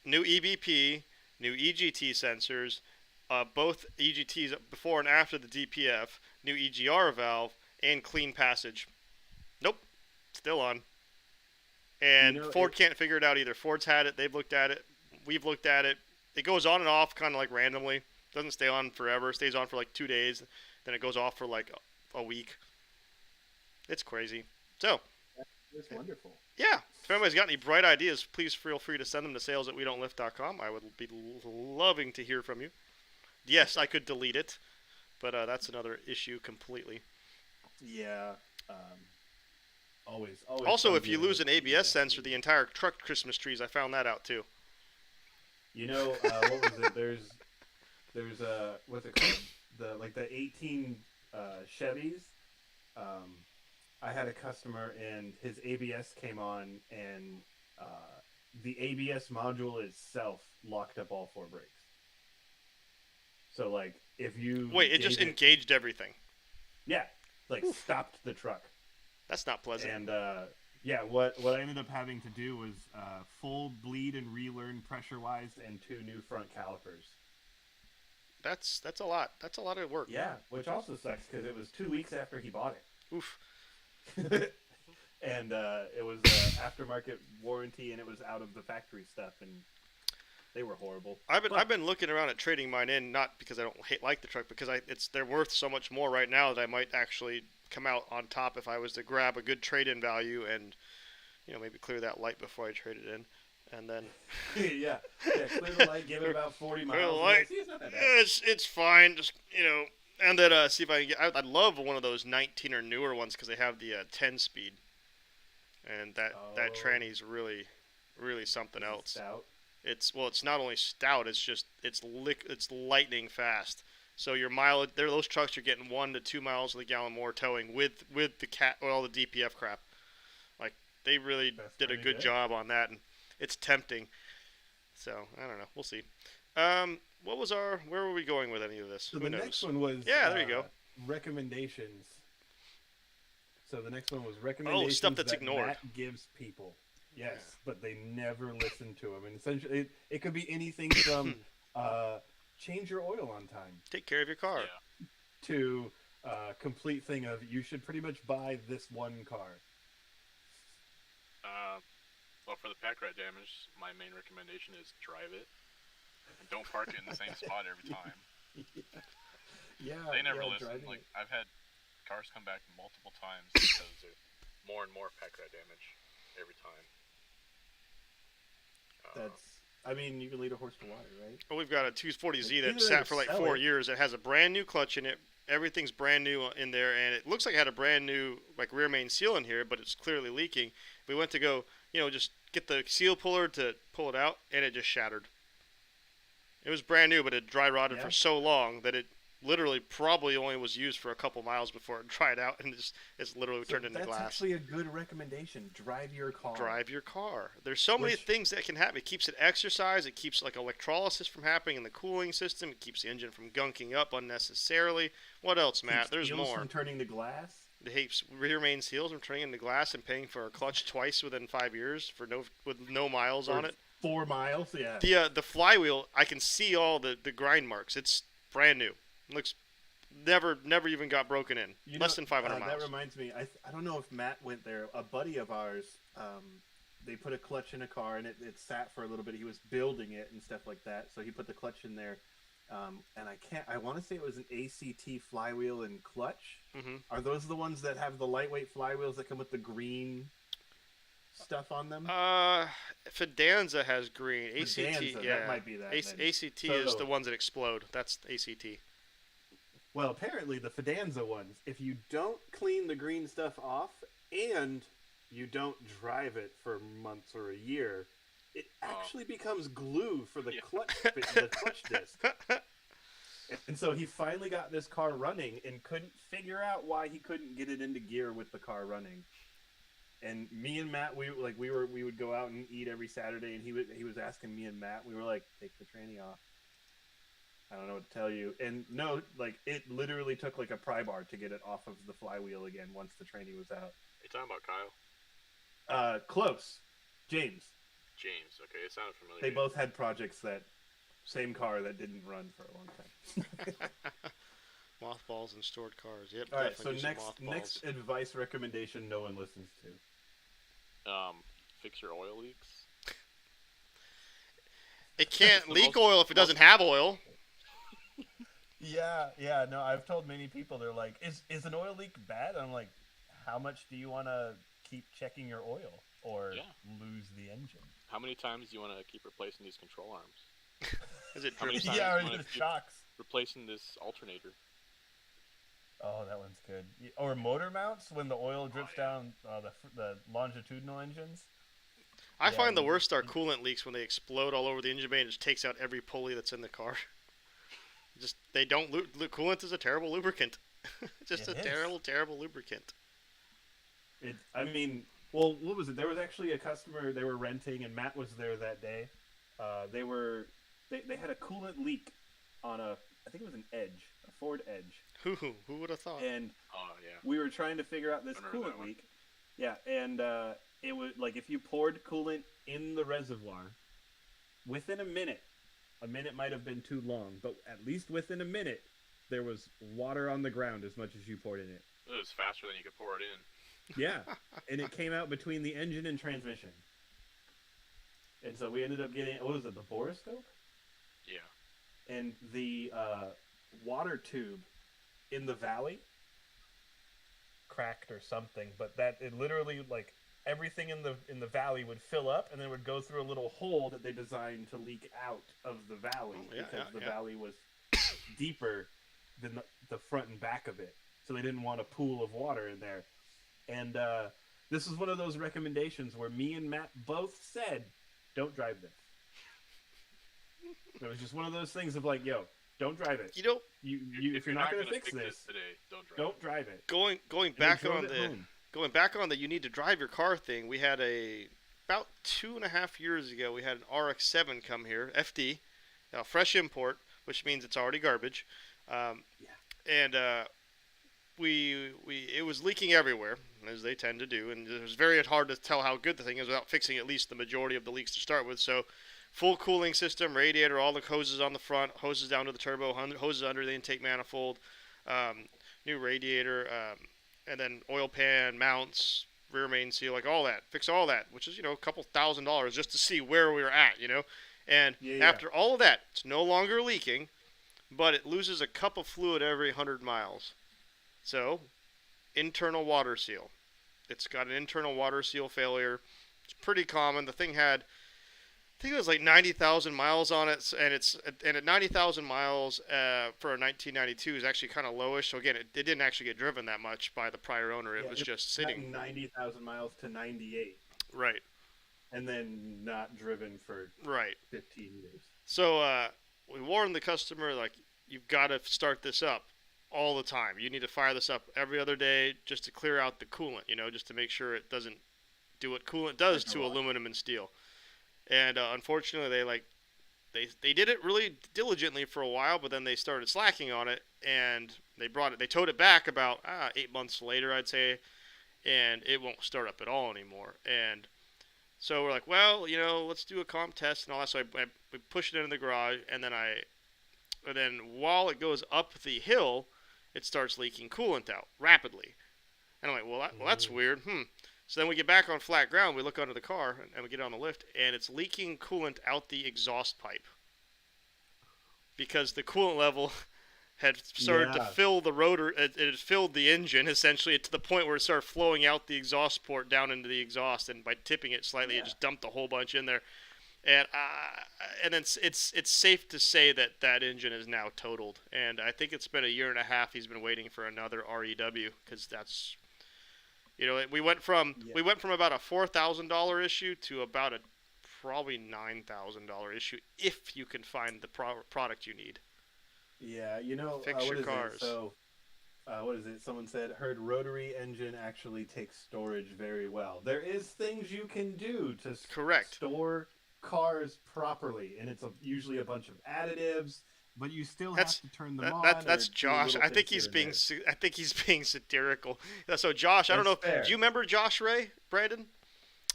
Speaker 1: new EBP, new EGT sensors, both EGTs before and after the DPF, new EGR valve, and clean passage. Nope, still on. And Ford can't figure it out either. Ford's had it. They've looked at it. We've looked at it. It goes on and off kind of like randomly. Doesn't stay on forever. It stays on for like 2 days. Then it goes off for like a week. It's crazy. So,
Speaker 2: It's wonderful.
Speaker 1: yeah. If anybody's got any bright ideas, please feel free to send them to sales@wedon'tlift.com. I would be loving to hear from you. Yes, I could delete it, but that's another issue completely.
Speaker 2: Yeah. Always.
Speaker 1: Also,
Speaker 2: fun
Speaker 1: if you
Speaker 2: dealing
Speaker 1: lose
Speaker 2: with
Speaker 1: an ABS
Speaker 2: feedback.
Speaker 1: sensor, the entire truck Christmas trees. I found that out too.
Speaker 2: What was it? There's what's it called? The 18 Chevys. I had a customer and his ABS came on, and the ABS module itself locked up all 4 brakes. So like if you
Speaker 1: Wait, it just engaged everything.
Speaker 2: yeah, like stopped the truck.
Speaker 1: That's not pleasant.
Speaker 2: And yeah, what I ended up having to do was full bleed and relearn pressure wise and 2 new front calipers.
Speaker 1: That's a lot. That's a lot of work.
Speaker 2: Yeah, which also sucks because it was 2 weeks after he bought
Speaker 1: Oof.
Speaker 2: it, and it was aftermarket warranty, and it was out of the factory stuff, and they were horrible.
Speaker 1: I've been looking around at trading mine in, not because I don't like the truck, because they're worth so much more right now that I might actually come out on top if I was to grab a good trade-in value and maybe clear that light before I trade it in, and then
Speaker 2: yeah, clear the light, give it about 40 miles.
Speaker 1: clear the
Speaker 2: and
Speaker 1: light.
Speaker 2: see, it's not that bad.
Speaker 1: It's fine. Just and then see if I can get. I'd love one of those 19 or newer ones because they have the 10 speed, and that tranny's really something else.
Speaker 2: Stout.
Speaker 1: It's not only stout. It's just it's lightning fast. So your mileage, those trucks you're getting 1 to 2 miles to the gallon more towing with all the DPF crap. Like they really did a good job on that, and it's tempting. So I don't know. We'll see. Where were we going with any of this?
Speaker 2: So
Speaker 1: Who
Speaker 2: the
Speaker 1: knows?
Speaker 2: next one was
Speaker 1: there you go.
Speaker 2: Recommendations. So the next one was recommendations
Speaker 1: stuff that's
Speaker 2: that
Speaker 1: ignored.
Speaker 2: Matt gives people. Yes, but they never listen to him. And essentially, it could be anything from change your oil on time.
Speaker 1: Take care of your car.
Speaker 3: Yeah.
Speaker 2: To complete thing of you should pretty much buy this one car.
Speaker 3: Well, for the pack rat damage, my main recommendation is drive it, and don't park it in the same spot every time.
Speaker 2: Yeah,
Speaker 3: They never
Speaker 2: yeah,
Speaker 3: listen.
Speaker 2: driving
Speaker 3: Like
Speaker 2: it.
Speaker 3: I've had cars come back multiple times because of more and more pack rat damage every time.
Speaker 2: That's. I mean, you can lead a horse to water, right?
Speaker 1: Well, we've got a 240Z that
Speaker 2: Either
Speaker 1: sat for like
Speaker 2: sell
Speaker 1: 4
Speaker 2: it.
Speaker 1: years. It has a brand new clutch in it. Everything's brand new in there, and it looks like it had a brand new like rear main seal in here, but it's clearly leaking. We went to go, just get the seal puller to pull it out, and it just shattered. It was brand new, but it dry rotted
Speaker 2: Yeah.
Speaker 1: for so long that it literally probably only was used for a couple miles before it dried out, and it's literally
Speaker 2: So
Speaker 1: turned into
Speaker 2: that's
Speaker 1: glass.
Speaker 2: actually a good recommendation. Drive your car.
Speaker 1: Drive your car. There's so many
Speaker 2: Which-
Speaker 1: things that can happen. It keeps it exercise. It keeps like electrolysis from happening in the cooling system. It keeps the engine from gunking up unnecessarily. What else, Matt?
Speaker 2: Keeps
Speaker 1: There's
Speaker 2: wheels
Speaker 1: more.
Speaker 2: from turning to glass.
Speaker 1: It keeps rear main seals from turning into glass and paying for a clutch twice within 5 years with no miles on
Speaker 2: For
Speaker 1: it.
Speaker 2: 4 miles. Yeah.
Speaker 1: The flywheel, I can see all the grind marks. It's brand new. It looks never even got broken in. Less than 500 miles.
Speaker 2: That reminds me. I don't know if Matt went there. A buddy of ours. They put a clutch in a car and it sat for a little bit. He was building it and stuff like that. So he put the clutch in there. And I want to say it was an ACT flywheel and clutch.
Speaker 1: Mm-hmm.
Speaker 2: Are those the ones that have the lightweight flywheels that come with the green stuff on them?
Speaker 1: Fidanza has green. ACT,
Speaker 2: Fidanza,
Speaker 1: yeah.
Speaker 2: that might be that then.
Speaker 1: ACT
Speaker 2: So-
Speaker 1: is the ones that explode. That's ACT.
Speaker 2: Well, apparently the Fidanza ones, if you don't clean the green stuff off and you don't drive it for months or a year, it actually becomes glue for the
Speaker 3: Yeah.
Speaker 2: the clutch disc. And so he finally got this car running and couldn't figure out why he couldn't get it into gear with the car running. And me and Matt, we would go out and eat every Saturday, and he was asking me and Matt, we were like, take the tranny off. I don't know what to tell you. And no, like it literally took like a pry bar to get it off of the flywheel again once the tranny was out.
Speaker 3: Are you talking about Kyle?
Speaker 2: Close. James.
Speaker 3: James. Okay, it sounded familiar.
Speaker 2: They both had projects that same car that didn't run for a long time.
Speaker 1: Mothballs and stored cars. Yep.
Speaker 2: All right, so
Speaker 1: definitely use some
Speaker 2: next
Speaker 1: mothballs.
Speaker 2: advice recommendation no one listens to.
Speaker 3: Fix your oil leaks.
Speaker 1: It can't
Speaker 3: the
Speaker 1: leak
Speaker 3: most-
Speaker 1: oil if it doesn't have oil.
Speaker 2: Yeah, no, I've told many people, they're like, is an oil leak bad? I'm like, how much do you want to keep checking your oil or
Speaker 3: Yeah.
Speaker 2: lose the engine?
Speaker 3: How many times do you want to keep replacing these control arms?
Speaker 1: Is it
Speaker 3: How many
Speaker 1: dripping?
Speaker 3: times
Speaker 2: Yeah,
Speaker 3: you
Speaker 2: or
Speaker 3: wanna
Speaker 2: the
Speaker 3: keep
Speaker 2: shocks.
Speaker 3: replacing this alternator?
Speaker 2: Oh, that one's good. Or motor mounts when the oil drips
Speaker 3: yeah.
Speaker 2: down the longitudinal engines.
Speaker 1: I
Speaker 2: Yeah,
Speaker 1: find the
Speaker 2: you-
Speaker 1: worst are coolant leaks when they explode all over the engine bay and just takes out every pulley that's in the car. Just they don't. Coolant is a terrible lubricant. Just
Speaker 2: It
Speaker 1: a
Speaker 2: is.
Speaker 1: terrible lubricant.
Speaker 2: I mean, well, what was it? There was actually a customer they were renting, and Matt was there that day. They had a coolant leak on I think it was an Edge, a Ford Edge,
Speaker 1: Who would have thought?
Speaker 2: and
Speaker 3: Oh yeah.
Speaker 2: we were trying to figure out this
Speaker 3: I remember that
Speaker 2: coolant
Speaker 3: one.
Speaker 2: leak. Yeah, and it was like if you poured coolant in the reservoir, within a minute might have been too long, but at least within a minute, there was water on the ground as much as you poured in it.
Speaker 3: It was faster than you could pour it in.
Speaker 2: Yeah, and it came out between the engine and transmission. And so we ended up getting, what was it, the borescope?
Speaker 3: Yeah.
Speaker 2: And the water tube in the valley cracked or something, but that it literally like everything in the valley would fill up and then would go through a little hole that they designed to leak out of the valley
Speaker 1: Oh, yeah,
Speaker 2: because the
Speaker 1: yeah.
Speaker 2: valley was deeper than the front and back of it, so they didn't want a pool of water in there. And this is one of those recommendations where me and Matt both said, "Don't drive this." It was just one of those things of like, "Yo, don't drive it.
Speaker 1: You know,
Speaker 2: If you're not going to fix
Speaker 3: this
Speaker 2: this,
Speaker 3: today, don't drive.
Speaker 2: don't drive it."
Speaker 1: going
Speaker 2: And
Speaker 1: back
Speaker 2: they drove
Speaker 1: on
Speaker 2: it
Speaker 1: the
Speaker 2: home.
Speaker 1: going back on the you need to drive your car thing. We had about 2.5 years ago. We had an RX-7 come here, FD, fresh import, which means it's already garbage. And it was leaking everywhere, as they tend to do, and it was very hard to tell how good the thing is without fixing at least the majority of the leaks to start with. So full cooling system, radiator, all the hoses on the front, hoses down to the turbo, hoses under the intake manifold, um, new radiator, and then oil pan, mounts, rear main seal, like all that. Fix all that, which is a couple $1,000 just to see where we were at. And
Speaker 2: Yeah, yeah.
Speaker 1: after all of that, it's no longer leaking, but it loses a cup of fluid every 100 miles. So, internal water seal. It's got an internal water seal failure. It's pretty common. The thing had, I think it was like 90,000 miles on it, and at 90,000 miles for a 1992 is actually kind of lowish. So again, it didn't actually get driven that much by the prior owner. It was just sitting.
Speaker 2: 90,000 miles to 98,
Speaker 1: Right.
Speaker 2: and then not driven for
Speaker 1: Right.
Speaker 2: 15 years.
Speaker 1: So we warned the customer, like, you've got to start this up all the time. You need to fire this up every other day just to clear out the coolant, just to make sure it doesn't do what coolant does to aluminum and steel. And unfortunately, they did it really diligently for a while, but then they started slacking on it, and they towed it back about 8 months later, I'd say, and it won't start up at all anymore. And so we're like, well, let's do a comp test and all that. So we push it into the garage, and then while it goes up the hill, it starts leaking coolant out rapidly. And I'm like, well, that's weird. So then we get back on flat ground, we look under the car, and we get on the lift, and it's leaking coolant out the exhaust pipe. Because the coolant level had started to fill the rotor, it had filled the engine, essentially, to the point where it started flowing out the exhaust port down into the exhaust, and by tipping it slightly, it just dumped a whole bunch in there. And it's safe to say that engine is now totaled. And I think it's been a year and a half he's been waiting for another REW, because that's... we went from about a $4,000 issue to about a probably $9,000 issue if you can find the product you need.
Speaker 2: Yeah,
Speaker 1: fix your
Speaker 2: what is
Speaker 1: cars.
Speaker 2: It? So, what is it? Someone said, heard rotary engine actually takes storage very well. There is things you can do to store cars properly, and it's usually a bunch of additives. But you still have to turn them on.
Speaker 1: That's Josh. I think he's being satirical. So Josh, I don't know. Do you remember Josh Ray, Brandon?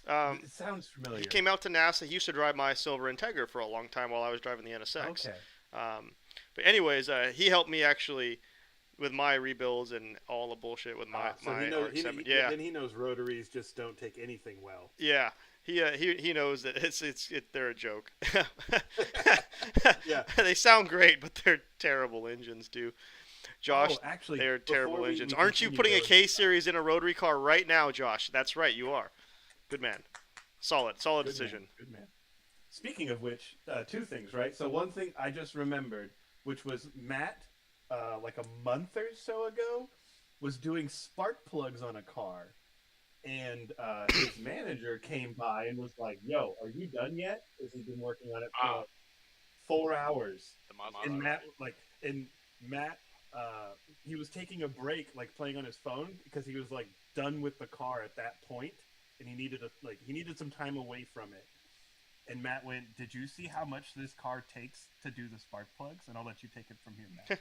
Speaker 2: It sounds familiar.
Speaker 1: He came out to NASA. He used to drive my Silver Integra for a long time while I was driving the NSX.
Speaker 2: Okay.
Speaker 1: But anyways, he helped me actually with my rebuilds and all the bullshit with my RX-7.
Speaker 2: Then he knows rotaries just don't take anything well.
Speaker 1: Yeah. He knows that they're a joke.
Speaker 2: Yeah,
Speaker 1: they sound great, but they're terrible engines, too. Josh,
Speaker 2: actually,
Speaker 1: they're terrible engines. Aren't you putting a K series in a rotary car right now, Josh? That's right, you are. Good man. Solid decision.
Speaker 2: Good man. Speaking of which, two things, right? So one thing I just remembered, which was Matt, like a month or so ago, was doing spark plugs on a car. And his manager came by and was like, "Yo, are you done yet?" Because he'd been working on it for like 4 hours. And Matt, he was taking a break, like playing on his phone, because he was like done with the car at that point, and he needed some time away from it. And Matt went, "Did you see how much this car takes to do the spark plugs?" And I'll let you take it from here, Matt.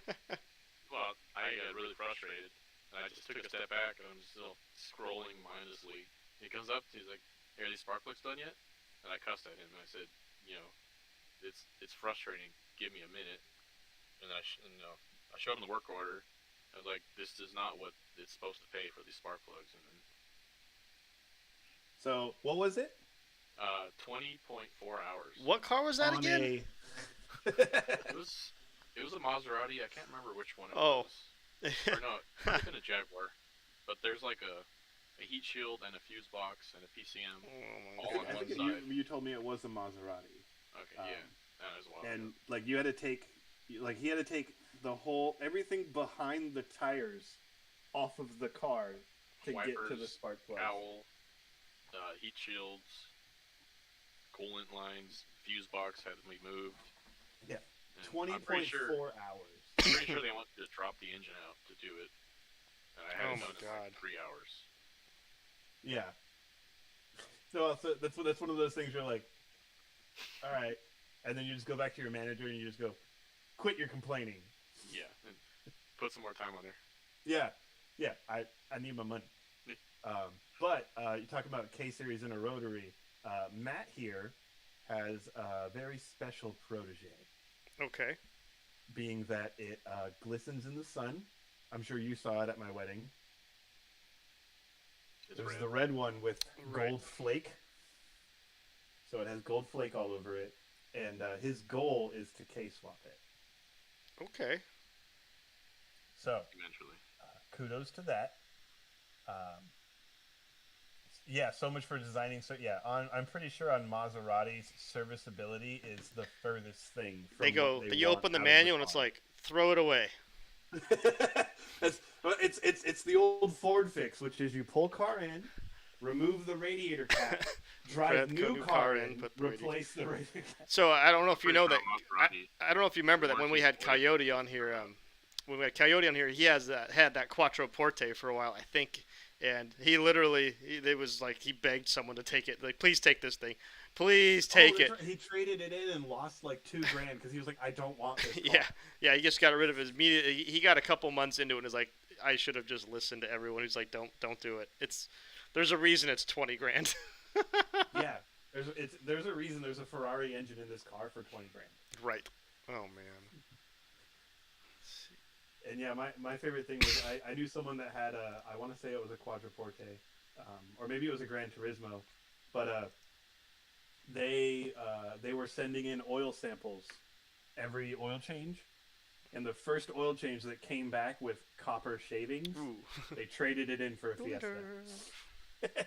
Speaker 3: Well, I got really frustrated. And I just took a step back, and I'm still scrolling mindlessly. He comes up, he's like, "Hey, are these spark plugs done yet?" And I cussed at him, and I said, it's frustrating. Give me a minute. And I showed him the work order. I was like, "This is not what it's supposed to pay for these spark plugs." And then,
Speaker 2: so what was it?
Speaker 3: 20.4 hours.
Speaker 1: What car was that again?
Speaker 3: It was a Maserati. I can't remember which one it was. Or no, it might have been a Jaguar. But there's like a heat shield and a fuse box and a PCM all on one side.
Speaker 2: You told me it was a Maserati.
Speaker 3: Okay, yeah, that as well.
Speaker 2: And like he had to take the whole everything behind the tires off of the car to
Speaker 3: Wipers,
Speaker 2: get to the spark plug.
Speaker 3: Cowl, heat shields, coolant lines, fuse box had to be moved.
Speaker 2: Yeah, 20.4 hours.
Speaker 3: I'm pretty sure they want you to drop the engine out to do it. And I had it done in like 3 hours.
Speaker 2: Yeah. So that's one of those things you're like, all right. And then you just go back to your manager and you just go, "Quit your complaining."
Speaker 3: Yeah. And put some more time on there.
Speaker 2: Yeah. I need my money. But you talk about K-Series in a rotary. Matt here has a very special protege,
Speaker 1: Okay.
Speaker 2: being that it glistens in the sun. I'm sure you saw it at my wedding.
Speaker 3: It's
Speaker 2: There's
Speaker 3: red.
Speaker 2: the red one with
Speaker 1: Right.
Speaker 2: gold flake, so it has gold flake all over it, and his goal is to K swap it.
Speaker 1: Okay.
Speaker 2: So
Speaker 3: Eventually.
Speaker 2: kudos to that. Um, yeah, so much for designing. So yeah, I'm pretty sure on Maserati's serviceability is the furthest thing from
Speaker 1: They
Speaker 2: what
Speaker 1: go.
Speaker 2: they
Speaker 1: You
Speaker 2: want
Speaker 1: open the
Speaker 2: out of the
Speaker 1: manual and it's
Speaker 2: car.
Speaker 1: like throw it away.
Speaker 2: It's the old Ford fix, which is you pull car in, remove the radiator cap, drive
Speaker 1: Put a
Speaker 2: new
Speaker 1: new
Speaker 2: car
Speaker 1: car in,
Speaker 2: in,
Speaker 1: put the
Speaker 2: replace the radiator cap.
Speaker 1: So I don't know
Speaker 3: I'm
Speaker 1: if you
Speaker 3: pretty
Speaker 1: know
Speaker 3: sure
Speaker 1: that.
Speaker 3: Maserati
Speaker 1: I don't know if you remember that when we
Speaker 3: warranty
Speaker 1: had
Speaker 3: void
Speaker 1: Coyote on here. When we had Coyote on here, he had that Quattroporte for a while, I think, and he literally it was like he begged someone to take it. Like, please take this thing, please
Speaker 2: Oh,
Speaker 1: take
Speaker 2: that's
Speaker 1: it.
Speaker 2: right. He traded it in and lost like $2,000 because he was like, I don't want this car.
Speaker 1: Yeah, yeah. He just got rid of his media. He got a couple months into it and was like, I should have just listened to everyone who's like, don't do it. There's a reason it's 20 grand.
Speaker 2: Yeah, there's a reason there's a Ferrari engine in this car for $20,000.
Speaker 1: Right. Oh man.
Speaker 2: And yeah, my favorite thing was I knew someone that had I want to say it was a Quadriporte, or maybe it was a Gran Turismo, but they were sending in oil samples every oil change, and the first oil change that came back with copper shavings,
Speaker 1: Ooh.
Speaker 2: they traded it in for a Fiesta.
Speaker 1: Glitter.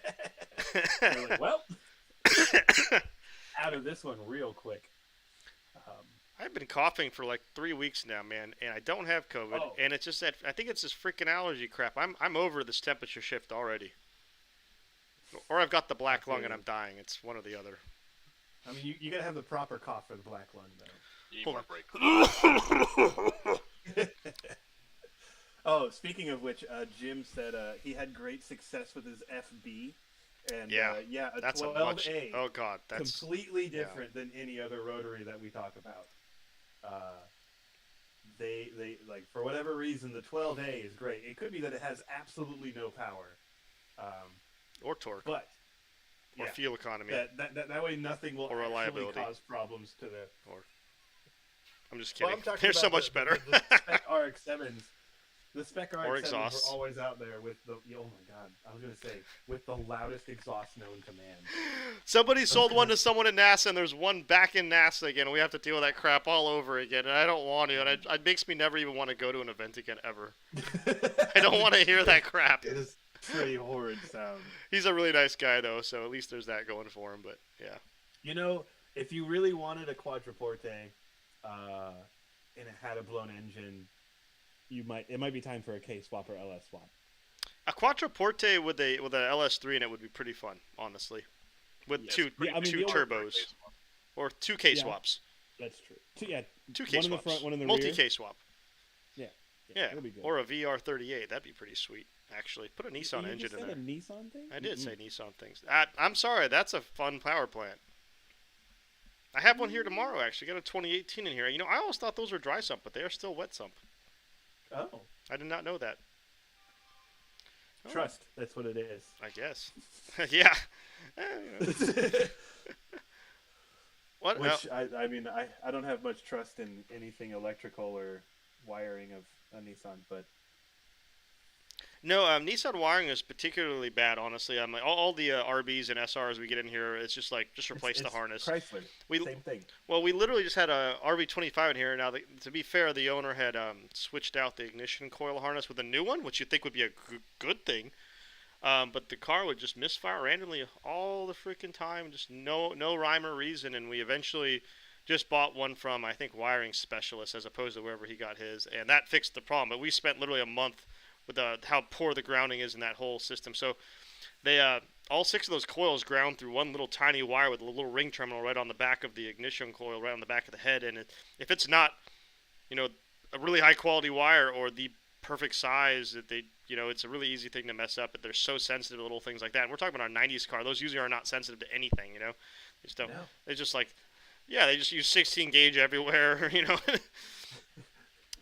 Speaker 2: They're like, well, out of this one real quick.
Speaker 1: I've been coughing for like 3 weeks now, man, and I don't have COVID.
Speaker 2: Oh.
Speaker 1: And it's just that I think it's this freaking allergy crap. I'm over this temperature shift already. Or I've got the black lung and I'm dying. It's one or the other.
Speaker 2: I mean, you gotta have the proper cough for the black lung, though.
Speaker 3: You need
Speaker 1: Hold
Speaker 3: more
Speaker 1: on.
Speaker 3: break.
Speaker 2: Oh, speaking of which, Jim said he had great success with his FB, and
Speaker 1: Yeah,
Speaker 2: a
Speaker 1: That's a
Speaker 2: 12A,
Speaker 1: much. Oh God, that's
Speaker 2: completely different than any other rotary that we talk about. They like, for whatever reason, the 12A is great. It could be that it has absolutely no power,
Speaker 1: or torque
Speaker 2: but
Speaker 1: or
Speaker 2: yeah,
Speaker 1: fuel economy.
Speaker 2: that way nothing will
Speaker 1: Or
Speaker 2: actually
Speaker 1: reliability.
Speaker 2: cause problems to the.
Speaker 1: I'm just
Speaker 2: Well,
Speaker 1: kidding.
Speaker 2: I'm talking
Speaker 1: They're so
Speaker 2: about
Speaker 1: much better.
Speaker 2: The spec RX-7s. The spec RX-7s were
Speaker 1: exhausts.
Speaker 2: always out there with the. Oh my god! I was gonna say with the loudest exhaust known to man.
Speaker 1: Somebody sold one to someone at NASA, and there's one back in NASA again. And we have to deal with that crap all over again, and I don't want to. And it makes me never even want to go to an event again ever. I don't want to hear that crap.
Speaker 2: It is pretty horrid sound.
Speaker 1: He's a really nice guy though, so at least there's that going for him. But yeah,
Speaker 2: You know, if you really wanted a Quadriporte, and it had a blown engine, it might be time for a K swap or LS swap.
Speaker 1: a Quattroporte with an LS3 in it would be pretty fun, honestly, with
Speaker 2: Yes.
Speaker 1: two
Speaker 2: Yeah, I mean,
Speaker 1: two
Speaker 2: the old-
Speaker 1: turbos or two K
Speaker 2: Yeah.
Speaker 1: swaps,
Speaker 2: That's true. Yeah,
Speaker 1: two K
Speaker 2: one in
Speaker 1: swaps,
Speaker 2: the front, one in the
Speaker 1: multi
Speaker 2: rear.
Speaker 1: K swap.
Speaker 2: Yeah,
Speaker 1: Yeah,
Speaker 2: that'd be good.
Speaker 1: or a VR38. That'd be pretty sweet, actually. Put a Nissan
Speaker 2: you
Speaker 1: engine
Speaker 2: just
Speaker 1: in
Speaker 2: said
Speaker 1: there.
Speaker 2: a Nissan thing?
Speaker 1: I did say Nissan things. I'm sorry, that's a fun power plant. I have one here tomorrow, actually. Got a 2018 in here. You know, I always thought those were dry sump, but they are still wet sump.
Speaker 2: Oh,
Speaker 1: I did not know that. Oh,
Speaker 2: trust. That's what it is.
Speaker 1: I guess. Yeah. You know. What? No.
Speaker 2: Which I mean, I don't have much trust in anything electrical or wiring of a Nissan, but
Speaker 1: No, Nissan wiring is particularly bad, honestly. I'm like all the RBs and SRs we get in here. It's just like replace the
Speaker 2: it's
Speaker 1: harness.
Speaker 2: Chrysler,
Speaker 1: We
Speaker 2: same thing.
Speaker 1: Well, we literally just had a RV25 in here. Now, to be fair, the owner had switched out the ignition coil harness with a new one, which you'd think would be a good thing. But the car would just misfire randomly all the freaking time, just no rhyme or reason. And we eventually just bought one from, I think, Wiring Specialist as opposed to wherever he got his. And that fixed the problem. But we spent literally a month with how poor the grounding is in that whole system. So they all 6 of those coils ground through one little tiny wire with a little ring terminal right on the back of the ignition coil, right on the back of the head. And if it's not, a really high quality wire or the perfect size, that it's a really easy thing to mess up. But they're so sensitive to little things like that. And we're talking about our '90s car; those usually are not sensitive to anything. They just don't.
Speaker 2: No.
Speaker 1: It's just like, yeah, they just use 16 gauge everywhere.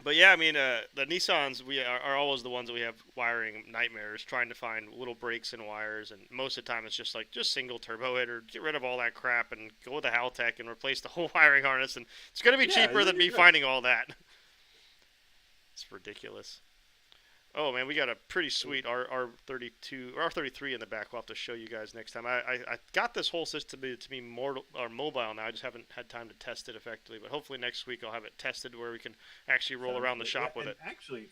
Speaker 1: But yeah, I mean, the Nissans are always the ones that we have wiring nightmares trying to find little breaks in wires, and most of the time it's just like just single turbo it or get rid of all that crap and go with the Haltech and replace the whole wiring harness, and it's gonna be
Speaker 2: Yeah,
Speaker 1: cheaper
Speaker 2: you'll
Speaker 1: than
Speaker 2: be
Speaker 1: me
Speaker 2: good.
Speaker 1: finding all that. It's ridiculous. Oh man, we got a pretty sweet R32 or R33 in the back. We'll have to show you guys next time. I got this whole system to be mortal or mobile now. I just haven't had time to test it effectively. But hopefully next week I'll have it tested where we can actually roll
Speaker 2: Sounds
Speaker 1: around the
Speaker 2: good. Yeah,
Speaker 1: shop with
Speaker 2: and
Speaker 1: it.
Speaker 2: actually,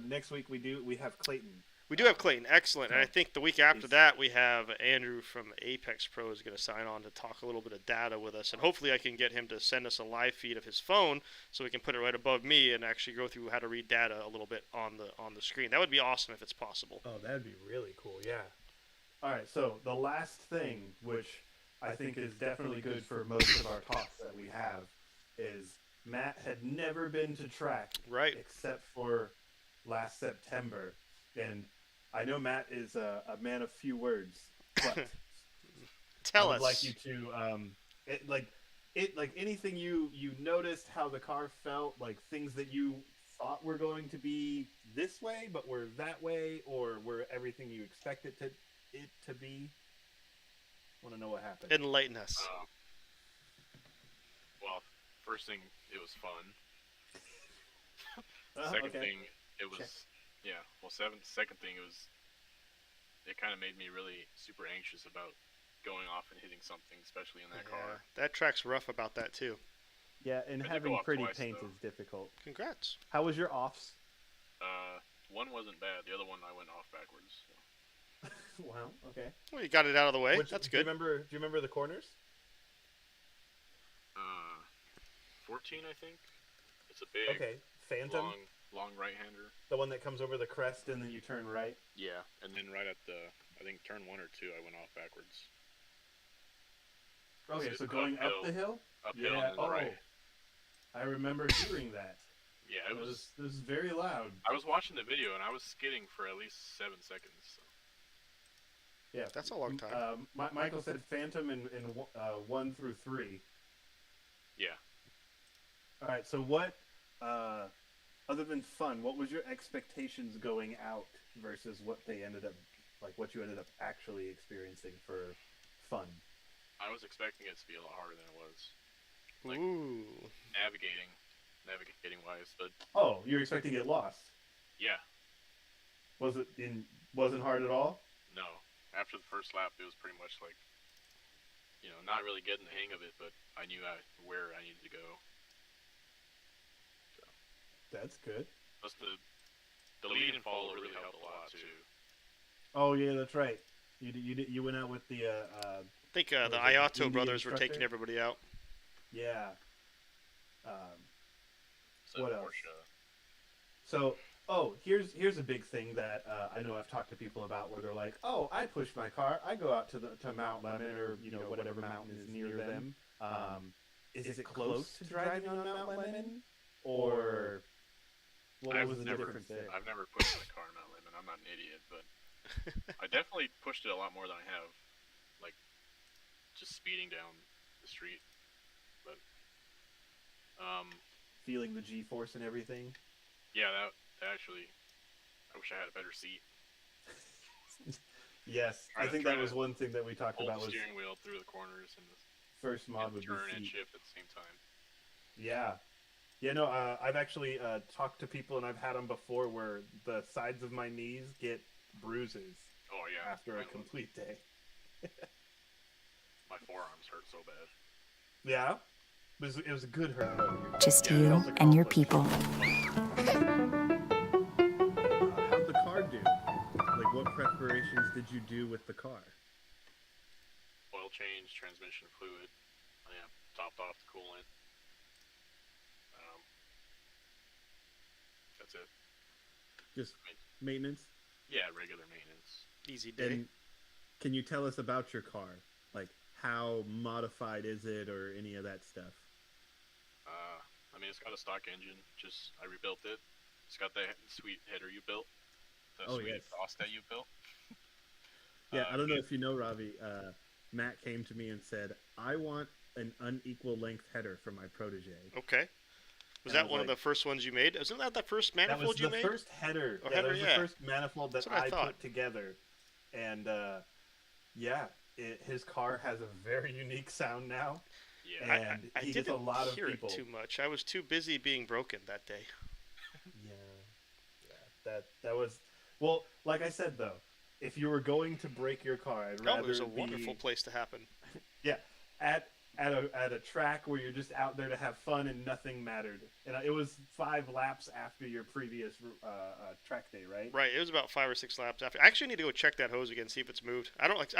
Speaker 2: next week we have Clayton.
Speaker 1: We do have Clayton, excellent, and I
Speaker 2: So
Speaker 1: think the week after
Speaker 2: he's
Speaker 1: that we have Andrew from Apex Pro is going to sign on to talk a little bit of data with us, and hopefully I can get him to send us a live feed of his phone so we can put it right above me and actually go through how to read data a little bit on the screen. That would be awesome if it's possible.
Speaker 2: Oh, that'd be really cool. Yeah. All right. So the last thing, which I think is definitely good for most of our talks that we have, is Matt had never been to track
Speaker 1: Right.
Speaker 2: except for last September, and I know Matt is a man of few words, but I
Speaker 1: Tell
Speaker 2: would like
Speaker 1: us.
Speaker 2: you to like anything you noticed, how the car felt, like things that you thought were going to be this way but were that way, or were everything you expected it to be. Want to know what happened?
Speaker 1: Enlighten us.
Speaker 3: Uh, well, first thing, it was fun. Second
Speaker 2: Okay.
Speaker 3: thing, it
Speaker 2: Check.
Speaker 3: was yeah. Well, second thing, it kind of made me really super anxious about going off and hitting something, especially in that
Speaker 1: Yeah,
Speaker 3: car.
Speaker 1: that track's rough about that too.
Speaker 2: Yeah, and
Speaker 3: I did go
Speaker 2: having
Speaker 3: off
Speaker 2: pretty
Speaker 3: twice
Speaker 2: paint
Speaker 3: though.
Speaker 2: is difficult.
Speaker 1: Congrats.
Speaker 2: How was your offs?
Speaker 3: One wasn't bad. The other one I went off backwards. So.
Speaker 2: Wow. Okay.
Speaker 1: Well, you got it out of the way.
Speaker 2: Which
Speaker 1: That's
Speaker 2: do you
Speaker 1: good.
Speaker 2: remember? Do you remember the corners?
Speaker 3: 14, I think. It's a big,
Speaker 2: Okay. Phantom,
Speaker 3: long right-hander.
Speaker 2: the one that comes over the crest and then you turn right.
Speaker 3: Yeah, and then right at I think turn 1 or 2, I went off backwards.
Speaker 2: Okay,
Speaker 3: It's
Speaker 2: so going up
Speaker 3: uphill.
Speaker 2: the hill.
Speaker 3: Uphill
Speaker 2: Yeah.
Speaker 3: and then right.
Speaker 2: I remember hearing that.
Speaker 3: Yeah,
Speaker 2: It was very loud.
Speaker 3: I was watching the video and I was skidding for at least 7 seconds. So.
Speaker 2: Yeah,
Speaker 1: That's a long time.
Speaker 2: Michael said Phantom in 1 through 3.
Speaker 3: Yeah.
Speaker 2: All right. So what? Other than fun, what was your expectations going out versus what they ended up like? What you ended up actually experiencing for fun?
Speaker 3: I was expecting it to be a lot harder than it was. Like
Speaker 1: Ooh.
Speaker 3: navigating wise, but
Speaker 2: Oh, you're expecting to get lost.
Speaker 3: yeah,
Speaker 2: Was it wasn't hard at all?
Speaker 3: no. After the first lap, it was pretty much like, not really getting the hang of it, but I knew where I needed to go. So,
Speaker 2: That's good.
Speaker 3: plus the lead and follow really helped a lot too.
Speaker 2: Oh yeah, that's right. You went out with the
Speaker 1: I think
Speaker 2: what
Speaker 1: the
Speaker 2: was it,
Speaker 1: Ayato
Speaker 2: Indian
Speaker 1: brothers were
Speaker 2: instructor?
Speaker 1: taking everybody out.
Speaker 2: Yeah.
Speaker 3: So
Speaker 2: What else?
Speaker 3: Porsche,
Speaker 2: So, here's a big thing that I know I've talked to people about where they're like, oh, I push my car, I go out to Mount Lemon or whatever mountain is near them. Is it close to driving on Mount Lemon, or what was the difference there?
Speaker 3: I've never pushed my car in Mount Lemon. I'm not an idiot, but I definitely pushed it a lot more than I have, like just speeding down the street. But
Speaker 2: Feeling the G-force and everything.
Speaker 3: yeah, that actually, I wish I had a better seat.
Speaker 2: Yes, I
Speaker 3: Trying to-
Speaker 2: think that
Speaker 3: trying
Speaker 2: was
Speaker 3: to
Speaker 2: one thing that we talked
Speaker 3: Hold
Speaker 2: about
Speaker 3: the
Speaker 2: was
Speaker 3: steering wheel through the corners and
Speaker 2: first mod would
Speaker 3: turn
Speaker 2: be
Speaker 3: and
Speaker 2: seat.
Speaker 3: shift at the same time.
Speaker 2: Yeah. Yeah, no, I've actually talked to people and I've had them before where the sides of my knees get bruises
Speaker 3: Oh yeah.
Speaker 2: after a complete day.
Speaker 3: My forearms hurt so bad.
Speaker 2: Yeah? It was a good hurt, though.
Speaker 4: Just
Speaker 3: Yeah,
Speaker 4: you
Speaker 2: felt
Speaker 4: and your
Speaker 2: accomplished.
Speaker 4: people.
Speaker 2: How'd the car do? Like, what preparations did you do with the car?
Speaker 3: Oil change, transmission fluid. Yeah, topped off the coolant. That's it.
Speaker 2: Just maintenance?
Speaker 3: Yeah, regular maintenance.
Speaker 1: Easy day.
Speaker 2: And can you tell us about your car? Like, how modified is it or any of that stuff?
Speaker 3: I mean, it's got a stock engine. Just I rebuilt it. It's got that sweet header you built. The
Speaker 2: Oh,
Speaker 3: sweet
Speaker 2: yes.
Speaker 3: exhaust that you built.
Speaker 2: Yeah, I don't know if you know, Ravi. Matt came to me and said, I want an unequal length header for my protege.
Speaker 1: Okay. Was
Speaker 2: And I
Speaker 1: that
Speaker 2: was
Speaker 1: one of
Speaker 2: like,
Speaker 1: the first ones you made? Wasn't that the first
Speaker 2: that was
Speaker 1: manifold you
Speaker 2: the
Speaker 1: made?
Speaker 2: first header.
Speaker 1: Or
Speaker 2: Yeah, that
Speaker 1: header?
Speaker 2: was the
Speaker 1: Yeah.
Speaker 2: first manifold that
Speaker 1: That's what I
Speaker 2: I
Speaker 1: thought.
Speaker 2: put together. And yeah, his car has a very unique sound now,
Speaker 3: Yeah.
Speaker 2: and
Speaker 1: I
Speaker 2: he gets a
Speaker 1: didn't
Speaker 2: lot of
Speaker 1: hear
Speaker 2: people.
Speaker 1: it too much. I was too busy being broken that day.
Speaker 2: Yeah, yeah, that was well. Like I said though, if you were going to break your car, I'd
Speaker 1: Oh, it was
Speaker 2: rather
Speaker 1: a wonderful
Speaker 2: be
Speaker 1: place to happen.
Speaker 2: yeah at a track where you're just out there to have fun and nothing mattered. And it was 5 laps after your previous track day, right?
Speaker 1: Right, it was about 5 or 6 laps after. I actually need to go check that hose again, see if it's moved. I don't like.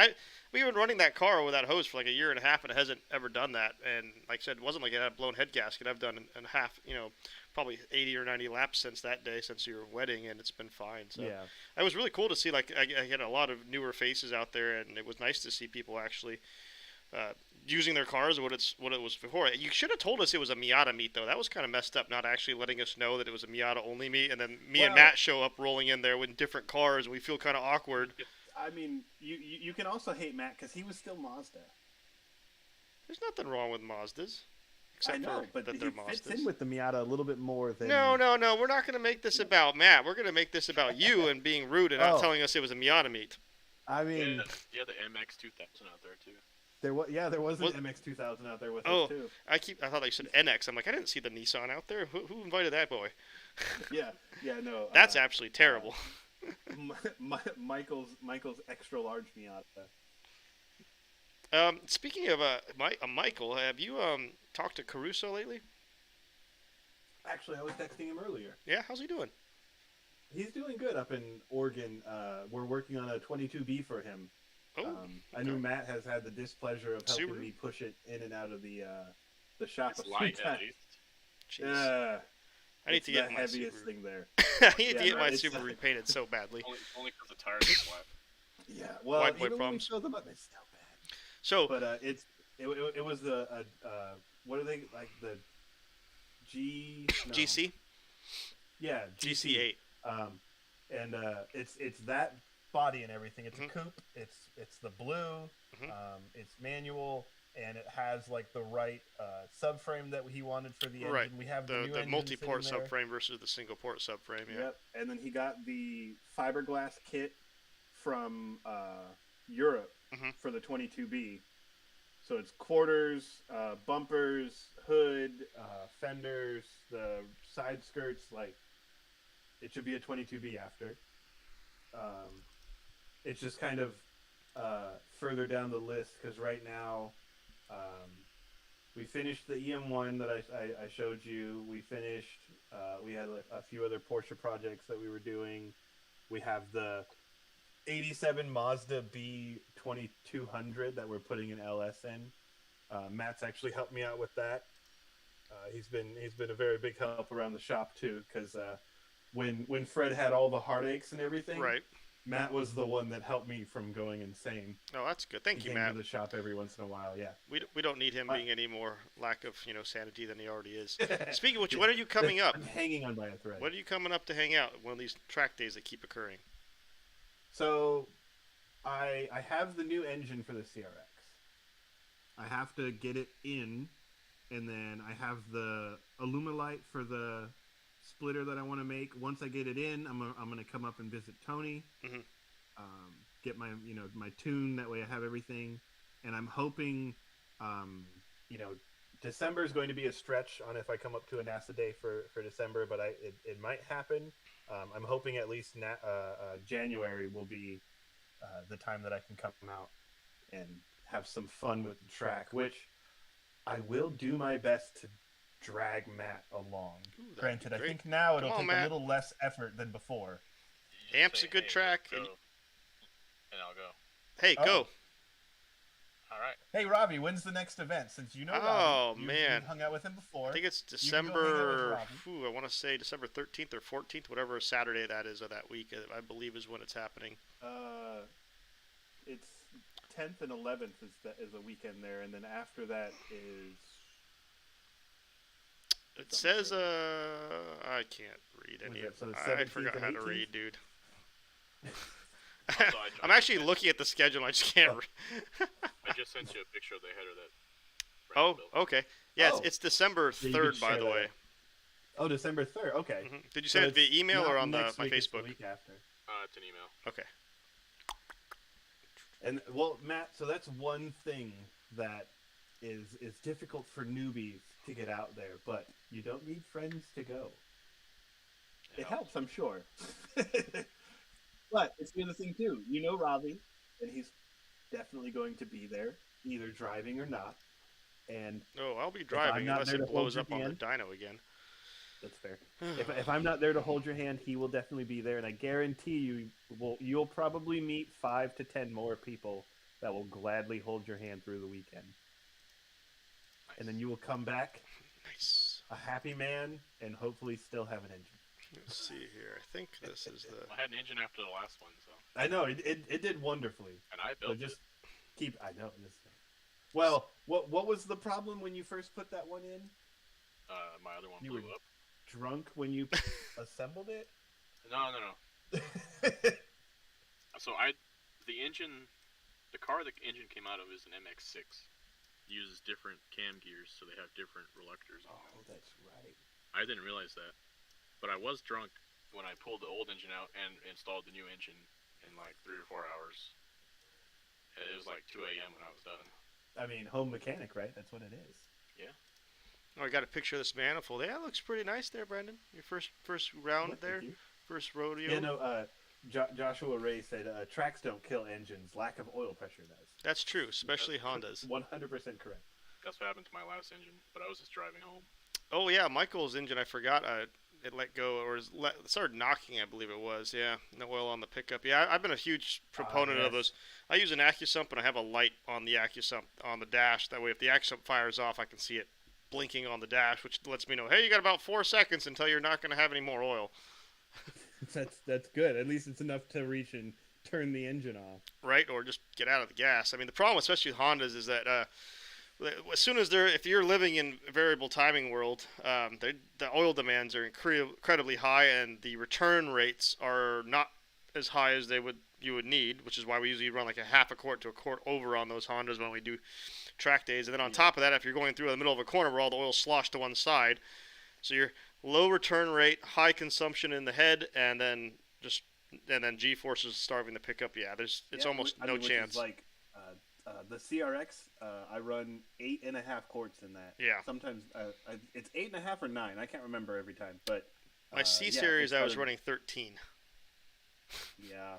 Speaker 1: We've been running that car with that hose for like a year and a half, and it hasn't ever done that. And like I said, it wasn't like it had a blown head gasket. I've done in half, probably 80 or 90 laps since that day, since your wedding, and it's been fine. So
Speaker 2: Yeah.
Speaker 1: it was really cool to see. Like I had a lot of newer faces out there, and it was nice to see people actually using their cars what it was before. You should have told us it was a Miata meet though. That was kind of messed up, not actually letting us know that it was a Miata only meet, and then me and
Speaker 2: Well-
Speaker 1: Matt show up rolling in there with different cars, and we feel kind of awkward.
Speaker 2: I mean, you can also hate Matt because he was still Mazda.
Speaker 1: There's nothing wrong with Mazdas,
Speaker 2: I
Speaker 1: except
Speaker 2: know,
Speaker 1: for
Speaker 2: but
Speaker 1: that
Speaker 2: he
Speaker 1: they're
Speaker 2: fits
Speaker 1: Mazdas.
Speaker 2: in with the Miata a little bit more than.
Speaker 1: No, we're not going to make this about Matt. We're going to make this about you and being rude and not
Speaker 2: Oh.
Speaker 1: telling us it was a Miata meet.
Speaker 2: I mean,
Speaker 3: Yeah, the MX 2000 out there too.
Speaker 2: there was an
Speaker 1: Was-
Speaker 2: MX 2000 out there with
Speaker 1: Oh.
Speaker 2: us too.
Speaker 1: I thought they said NX. I'm like, I didn't see the Nissan out there. Who invited that boy?
Speaker 2: Yeah, no.
Speaker 1: That's absolutely terrible.
Speaker 2: Michael's extra large Miata.
Speaker 1: Speaking of Michael, have you talked to Caruso lately?
Speaker 2: Actually, I was texting him earlier.
Speaker 1: Yeah, how's he doing?
Speaker 2: He's doing good up in Oregon. We're working on a 22B for him.
Speaker 1: Oh,
Speaker 2: I know
Speaker 1: okay.
Speaker 2: Matt has had the displeasure of helping
Speaker 1: Subaru?
Speaker 2: me push it in and out of the shop
Speaker 3: It's
Speaker 2: a few
Speaker 3: light at
Speaker 2: times.
Speaker 3: least.
Speaker 1: Jeez. I need
Speaker 2: It's
Speaker 1: to
Speaker 2: the
Speaker 1: get my
Speaker 2: heaviest
Speaker 1: Subaru.
Speaker 2: thing there.
Speaker 1: I need to
Speaker 2: Yeah,
Speaker 1: get
Speaker 2: no,
Speaker 1: my
Speaker 2: it's-
Speaker 1: Subaru repainted so badly.
Speaker 3: Only because the tires are flat.
Speaker 2: Yeah, well,
Speaker 1: White boy
Speaker 2: even when we
Speaker 1: problems.
Speaker 2: show them up, it's still bad.
Speaker 1: So,
Speaker 2: But it was the what are they like the
Speaker 1: GC,
Speaker 2: Yeah,
Speaker 1: GC8.
Speaker 2: And it's that body and everything. It's
Speaker 1: Mhm.
Speaker 2: a coupe. It's the blue.
Speaker 1: Mhm.
Speaker 2: It's manual, and it has like the right subframe that he wanted for the engine.
Speaker 1: Right.
Speaker 2: We have the new
Speaker 1: The
Speaker 2: engine
Speaker 1: multi-port
Speaker 2: sitting there.
Speaker 1: subframe versus the single-port subframe. Yeah.
Speaker 2: Yep. And then he got the fiberglass kit from Europe
Speaker 1: Mhm.
Speaker 2: for the 22B. So it's quarters, bumpers, hood, fenders, the side skirts. Like it should be a 22B after. It's just kind of further down the list because right now we finished the EM1 that I showed you. We finished. We had a few other Porsche projects that we were doing. We have the 87 Mazda B2200 that we're putting an LS in. Matt's actually helped me out with that. He's been a very big help around the shop too, because when Fred had all the heartaches and everything,
Speaker 1: Right.
Speaker 2: Matt was the one that helped me from going insane.
Speaker 1: Oh, that's good. Thank
Speaker 2: He
Speaker 1: you,
Speaker 2: came
Speaker 1: Matt.
Speaker 2: to the shop every once in a while. Yeah.
Speaker 1: We don't need him being any more lack of sanity than he already is. Speaking of which, when are you coming up?
Speaker 2: I'm hanging on by a thread.
Speaker 1: When are you coming up to hang out? One of these track days that keep occurring.
Speaker 2: So, I have the new engine for the CRX. I have to get it in, and then I have the Alumilite for the splitter that I want to make. Once I get it in, I'm gonna come up and visit Tony,
Speaker 1: Mhm.
Speaker 2: get my my tune. That way I have everything, and I'm hoping, December is going to be a stretch on if I come up to a NASA day for December, but it might happen. I'm hoping at least January will be the time that I can come out and have some fun with the track, which I will do my best to drag Matt along.
Speaker 1: Ooh, that'd
Speaker 2: Granted,
Speaker 1: be
Speaker 2: I
Speaker 1: great.
Speaker 2: think now it'll
Speaker 1: Come on,
Speaker 2: take
Speaker 1: Matt.
Speaker 2: a little less effort than before.
Speaker 3: You just
Speaker 1: Amp's
Speaker 3: say,
Speaker 1: a good
Speaker 3: "Hey,
Speaker 1: track,
Speaker 3: go,"
Speaker 1: and-
Speaker 3: and I'll go.
Speaker 1: Hey,
Speaker 2: Oh.
Speaker 1: go.
Speaker 3: All right.
Speaker 2: Hey, Robbie, when's the next event? Since you know
Speaker 1: Oh,
Speaker 2: Robbie, you've
Speaker 1: man.
Speaker 2: hung out with him before.
Speaker 1: I think it's
Speaker 2: You can go hang out with
Speaker 1: December.
Speaker 2: Robbie.
Speaker 1: I want to say December 13th or 14th, whatever Saturday that is of that week. I believe is when it's happening.
Speaker 2: It's 10th and 11th is a weekend there, and then after that is.
Speaker 1: It says I can't read any
Speaker 2: Was
Speaker 1: of
Speaker 2: it for the
Speaker 1: I
Speaker 2: 17th
Speaker 1: forgot
Speaker 2: and
Speaker 1: how to
Speaker 2: 18th?
Speaker 1: read, dude.
Speaker 3: Also, I
Speaker 1: I'm
Speaker 3: joined
Speaker 1: actually
Speaker 3: the-
Speaker 1: looking at the schedule. I just can't.
Speaker 2: Oh.
Speaker 1: read.
Speaker 3: I just sent you a picture of the header that.
Speaker 1: Oh,
Speaker 3: Brandon built.
Speaker 1: okay. Yeah,
Speaker 2: Oh.
Speaker 1: it's December
Speaker 2: Yeah, you
Speaker 1: 3rd,
Speaker 2: could
Speaker 1: by
Speaker 2: share
Speaker 1: the
Speaker 2: that.
Speaker 1: way.
Speaker 2: Oh, December 3rd. Okay.
Speaker 1: Did you
Speaker 2: So
Speaker 1: send it via
Speaker 2: it's
Speaker 1: email or
Speaker 2: not
Speaker 1: on
Speaker 2: next
Speaker 1: my
Speaker 2: week, it's the
Speaker 1: Facebook?
Speaker 2: week after.
Speaker 3: It's an email.
Speaker 1: Okay.
Speaker 2: And well, Matt, so that's one thing that is difficult for newbies to get out there, but you don't need friends to go. It helps, I'm sure. But it's the other thing too. You know Robbie, and he's definitely going to be there, either driving or not. And
Speaker 1: Oh, I'll be
Speaker 2: if I'm
Speaker 1: driving
Speaker 2: not
Speaker 1: unless
Speaker 2: there to
Speaker 1: it
Speaker 2: hold
Speaker 1: blows
Speaker 2: your
Speaker 1: up on the
Speaker 2: hand,
Speaker 1: dyno again.
Speaker 2: that's fair. If I'm not there to hold your hand, he will definitely be there, and I guarantee you'll probably meet 5 to 10 more people that will gladly hold your hand through the weekend,
Speaker 3: Nice.
Speaker 2: and then you will come back
Speaker 1: Nice.
Speaker 2: a happy man and hopefully still have an engine.
Speaker 1: Let's see here. I think this is the.
Speaker 3: I had an engine after the last one, so.
Speaker 2: I know it did wonderfully.
Speaker 3: And I
Speaker 2: So
Speaker 3: built
Speaker 2: just keep. I know this. Well, what was the problem when you first put that one in?
Speaker 3: my other one
Speaker 2: You
Speaker 3: blew
Speaker 2: were
Speaker 3: up.
Speaker 2: drunk when you assembled it.
Speaker 3: No. So the engine, the car the engine came out of is an MX-6. Uses different cam gears, so they have different reluctors on them.
Speaker 2: Oh, that's right.
Speaker 3: I didn't realize that, but I was drunk when I pulled the old engine out and installed the new engine in like 3 or 4 hours. It was like 2 a.m. when I was done.
Speaker 2: I mean, home mechanic, right? That's what it is.
Speaker 1: Oh, I got a picture of this manifold. Yeah, it looks pretty nice there, Brandon. Your first round
Speaker 2: Well,
Speaker 1: there,
Speaker 2: thank you.
Speaker 1: first rodeo.
Speaker 2: Yeah, no. Joshua Ray said tracks don't kill engines. Lack of oil pressure does.
Speaker 1: That's true, especially Hondas.
Speaker 2: 100% correct.
Speaker 3: That's what happened to my last engine, but I was just driving home.
Speaker 1: Oh yeah, Michael's engine. I forgot. It let go or started knocking. I believe it was. Yeah, no oil on the pickup. Yeah, I've been a huge proponent
Speaker 2: yes.
Speaker 1: of those. I use an AccuSump and I have a light on the AccuSump on the dash. That way, if the AccuSump fires off, I can see it blinking on the dash, which lets me know, hey, you got about 4 seconds until you're not going to have any more oil.
Speaker 2: That's good. At least it's enough to reach and turn the engine off.
Speaker 1: Right, or just get out of the gas. I mean, the problem, especially with Hondas, is that as soon as if you're living in variable timing world, the oil demands are incredibly high, and the return rates are not as high as you would need, which is why we usually run like a half a quart to a quart over on those Hondas when we do track days. And then on top of that, if you're going through the middle of a corner where all the oil's sloshed to one side, so you're low return rate, high consumption in the head, and then G-forces starving the pickup. Yeah, it's almost no chance.
Speaker 2: Like the CRX, I run 8.5 quarts in that.
Speaker 1: Yeah.
Speaker 2: Sometimes it's 8.5 or 9. I can't remember every time, but
Speaker 1: My C series, I was running 13.
Speaker 2: Yeah.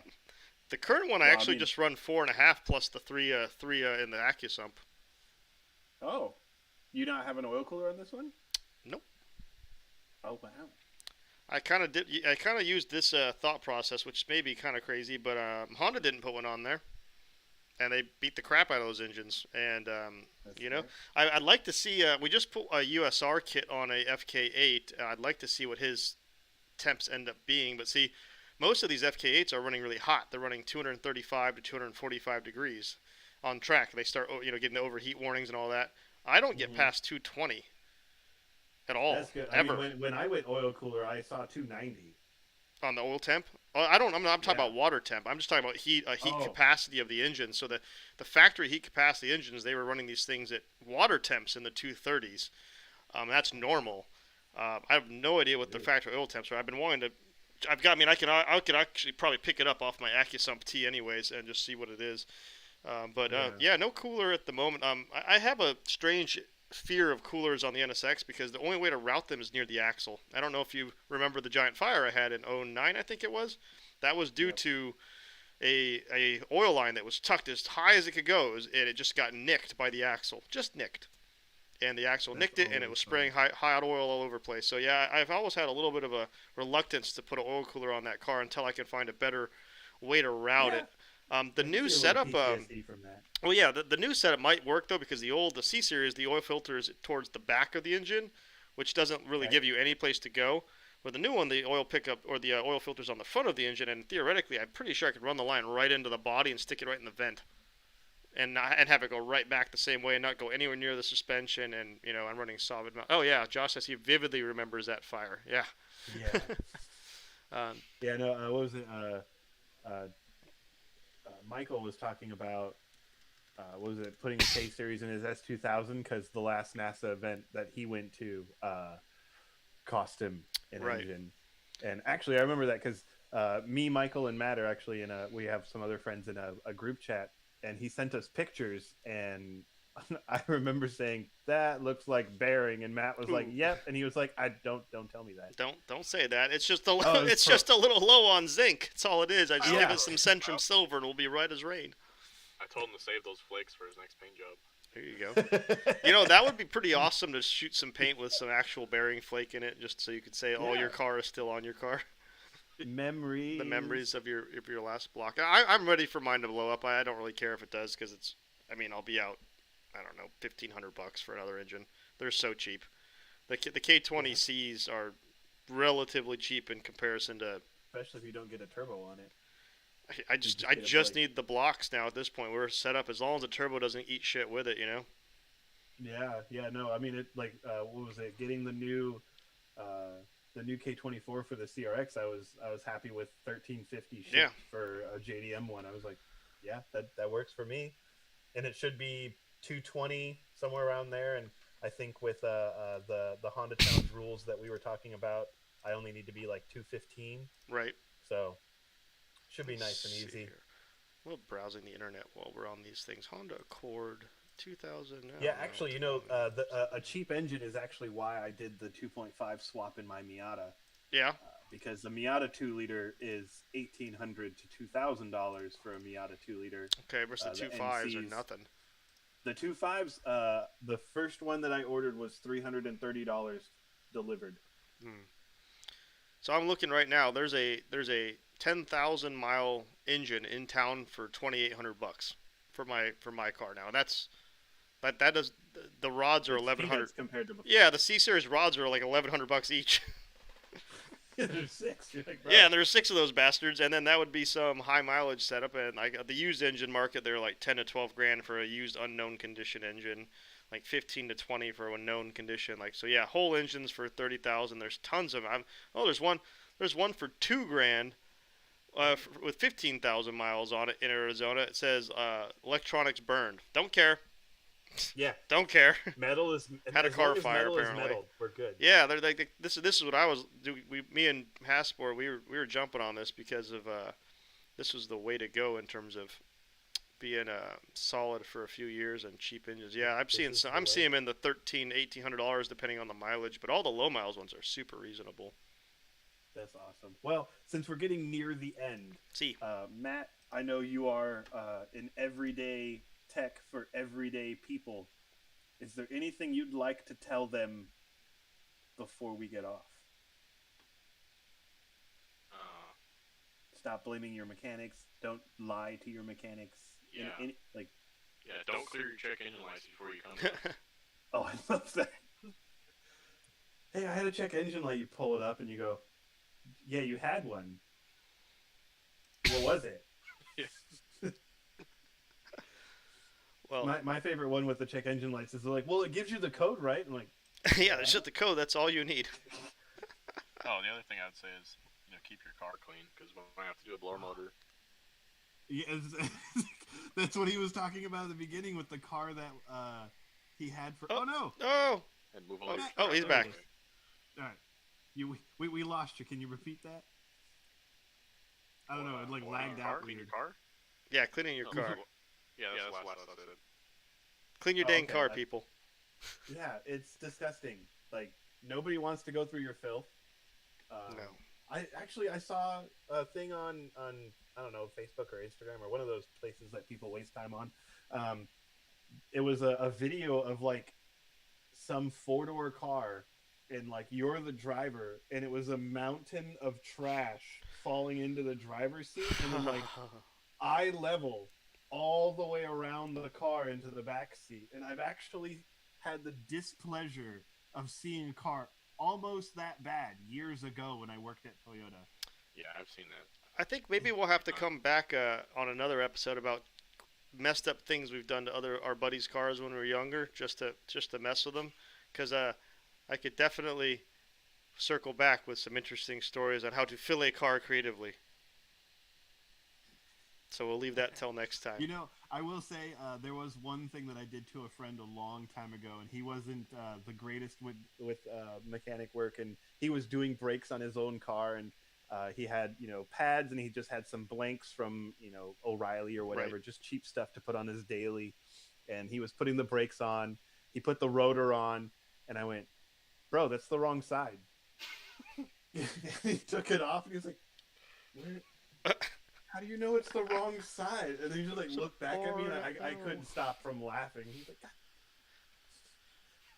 Speaker 1: The current one, I actually just run 4.5 plus the three in the AccuSump.
Speaker 2: Oh, you not have an oil cooler on this one?
Speaker 1: Nope.
Speaker 2: Oh wow.
Speaker 1: I kind of used this thought process, which may be kind of crazy, but Honda didn't put one on there, and they beat the crap out of those engines. And I'd like to see. We just put a USR kit on a FK8. I'd like to see what his temps end up being. But see, most of these FK8s are running really hot. They're running 235 to 245 degrees on track. They start getting the overheat warnings and all that. I don't get past 220 at all.
Speaker 2: That's good.
Speaker 1: Ever.
Speaker 2: I mean, when I went oil cooler, I saw 290
Speaker 1: on the oil temp. I'm not talking about water temp. I'm just talking about heat capacity of the engine. So the factory heat capacity engines, they were running these things at water temps in the 230s. That's normal. I have no idea what the factory oil temps are. I've been wanting to. I could actually probably pick it up off my AccuSump T anyways and just see what it is. No cooler at the moment. I have a strange fear of coolers on the NSX because the only way to route them is near the axle. I don't know if you remember the giant fire I had in 09, I think it was. That was due to a oil line that was tucked as high as it could go, and it just got nicked by the axle. Just nicked. And the axle nicked it, and it was spraying hot oil all over the place. So, yeah, I've always had a little bit of a reluctance to put an oil cooler on that car until I can find a better way to route it. The new setup, the new setup might work though because the C series, the oil filter is towards the back of the engine, which doesn't really give you any place to go. With the new one, the oil pickup or the oil filter's on the front of the engine, and theoretically, I'm pretty sure I could run the line right into the body and stick it right in the vent, and have it go right back the same way and not go anywhere near the suspension. And I'm running solid. Oh yeah, Josh says he vividly remembers that fire. Yeah.
Speaker 2: Yeah. What was it? Michael was talking about, putting a K-Series in his S2000 because the last NASA event that he went to, he was running 4.5 quarts. And he said, oh, man, that was horrible. And I was like, yeah, I know. It was horrible.
Speaker 1: Yeah.
Speaker 2: Yeah. Yeah, no, what was it? Michael was talking about, putting a K-Series in his S2000 because the last NASA event that he went to, cost him an
Speaker 1: Right.
Speaker 2: engine. And actually, I remember that because me, Michael, and Matt are actually in a. We have some other friends in a group chat, and he sent us pictures, and I remember saying that looks like bearing, and Matt was like,
Speaker 1: Ooh.
Speaker 2: "Yep," and he was like, "I don't tell me that."
Speaker 1: Don't say that. It's just a
Speaker 2: Oh,
Speaker 1: it's just a little low on zinc. That's all it is. I
Speaker 3: I
Speaker 1: just give
Speaker 2: yeah,
Speaker 1: it
Speaker 3: also
Speaker 1: some
Speaker 3: I,
Speaker 1: Centrum Silver and we'll be right as rain.
Speaker 3: I told him to save those flakes for his next paint job.
Speaker 1: There you go. You know, that would be pretty awesome to shoot some paint with some actual bearing flake in it, just so you could say, "Oh, your
Speaker 2: yeah,
Speaker 1: car is still on your car." The
Speaker 2: memories.
Speaker 1: memories of your last block. I'm ready for mine to blow up. I don't really care if it does because it's. I mean, I'll be out. I don't know, $1,500 for another engine. They're so cheap. The
Speaker 2: Yeah,
Speaker 1: K20Cs are relatively cheap in comparison to.
Speaker 2: especially if you don't get a turbo on it,
Speaker 1: I
Speaker 2: you
Speaker 1: just
Speaker 2: just
Speaker 1: I
Speaker 2: get a
Speaker 1: just
Speaker 2: Blake.
Speaker 1: need the blocks now. At this point, we're set up as long as the turbo doesn't eat shit with it. You know.
Speaker 2: Yeah, yeah, no, I mean it. Like, what was it? Getting uh, the new K24 for the CRX. I was happy with 1350
Speaker 1: Yeah.
Speaker 2: shipped for a JDM one. I was like, yeah, that works for me, and it should be 220 somewhere around there. And I think with the Honda Challenge rules that we were talking about, I only need to be like 215,
Speaker 1: Right.
Speaker 2: so should be
Speaker 1: Let's
Speaker 2: nice and
Speaker 1: see
Speaker 2: easy.
Speaker 1: here. We're browsing the internet while we're on these things. Honda Accord 2000. No,
Speaker 2: Yeah,
Speaker 1: no,
Speaker 2: actually, a cheap engine is actually why I did the 2.5 swap in my Miata,
Speaker 1: Yeah.
Speaker 2: because the Miata 2 liter is $1,800 to $2,000 for a Miata 2 liter.
Speaker 1: Okay. Versus the
Speaker 2: The
Speaker 1: two fives or
Speaker 2: NCs,
Speaker 1: nothing.
Speaker 2: the 2.5s, the first one that I ordered was $330 delivered.
Speaker 1: Hmm. So I'm looking right now. There's a 10,000 mile engine in town for $2,800 for my car now. That does the rods are
Speaker 2: It's
Speaker 1: 1,100.
Speaker 2: peanuts compared to
Speaker 1: Yeah, the C series rods are like $1,100 each.
Speaker 2: there's six. You're like,
Speaker 1: Yeah,
Speaker 2: bro,
Speaker 1: and there's six of those bastards, and then that would be some high mileage setup. And like the used engine market, they're like 10 to 12 grand for a used unknown condition engine, like 15 to 20 for a known condition. Like so, yeah, whole engines for 30,000. There's tons of them. Oh, there's one for 2 grand. With 15,000 miles on it in Arizona, it says electronics burned. Don't care.
Speaker 2: yeah,
Speaker 1: Don't care.
Speaker 2: metal is
Speaker 1: Had a
Speaker 2: as
Speaker 1: car
Speaker 2: long as
Speaker 1: fire
Speaker 2: metal is
Speaker 1: apparently.
Speaker 2: metal, we're good.
Speaker 1: Yeah, they're like this is what I was do me and Passport we were jumping on this because of this was the way to go in terms of being solid for a few years and cheap engines. Yeah,
Speaker 2: This is the
Speaker 1: I'm
Speaker 2: way.
Speaker 1: seeing them in the $1,300 $1,800 depending on the mileage, but all the low miles ones are super reasonable.
Speaker 2: That's awesome. Well, since we're getting near the end,
Speaker 1: See,
Speaker 2: Matt, I know you are an everyday tech for everyday people. Is there anything you'd like to tell them before we get off?
Speaker 3: Uh,
Speaker 2: Stop blaming your mechanics. Don't lie to your mechanics.
Speaker 3: yeah,
Speaker 2: Like,
Speaker 3: yeah. Don't clear your check engine lights before you come to us.
Speaker 2: oh, I love that. Hey, I had a check engine light. You pull it up and you go, yeah, you had one. What was it?
Speaker 1: well,
Speaker 2: My favorite one with the check engine lights is they're like, well, it gives you the code, right? I'm like,
Speaker 1: yeah,
Speaker 2: yeah.
Speaker 1: it's just the code. That's all you need.
Speaker 3: Oh, the other thing I'd say is, keep your car clean because when I have to do a blower motor,
Speaker 2: Yeah, that's what he was talking about at the beginning with the car that he had for.
Speaker 1: Oh,
Speaker 2: Oh no!
Speaker 1: oh,
Speaker 3: and move all your
Speaker 1: oh,
Speaker 3: crap
Speaker 1: he's
Speaker 3: out of
Speaker 1: back.
Speaker 3: the way.
Speaker 2: All right, we lost you. Can you repeat that? I don't know. It like lagged out
Speaker 3: Clean
Speaker 2: weird.
Speaker 3: your car.
Speaker 1: Yeah, cleaning your
Speaker 3: Oh,
Speaker 1: car.
Speaker 3: yeah, that's the last I said.
Speaker 1: Clean your
Speaker 2: Oh,
Speaker 1: dang
Speaker 2: okay.
Speaker 1: car, people.
Speaker 2: Yeah, it's disgusting. Like nobody wants to go through your filth. Um,
Speaker 1: No.
Speaker 2: I saw a thing on I don't know, Facebook or Instagram or one of those places that people waste time on. Um, it was a video of like some four-door car, and like you're the driver, and it was a mountain of trash falling into the driver's seat, and then like eye level all the way around the car into the back seat. And I've actually had the displeasure of seeing a car almost that bad years ago when I worked at Toyota.
Speaker 3: Yeah, I've seen that.
Speaker 1: I think maybe we'll have to come back on another episode about messed up things we've done to other our buddies' cars when we were younger, just to mess with them, because I could definitely circle back with some interesting stories on how to fill a car creatively. So we'll leave that till next time.
Speaker 2: I will say there was one thing that I did to a friend a long time ago, and he wasn't the greatest with mechanic work, and he was doing brakes on his own car, and he had pads, and he just had some blanks from O'Reilly or
Speaker 1: Right.
Speaker 2: whatever, just cheap stuff to put on his daily, and he was putting the brakes on. He put the rotor on, and I went, "Bro, that's the wrong side." He took it off, and he was like, "Where? How do you know it's the wrong side?" And then he just like looked back at me, and I couldn't stop from laughing. He's like,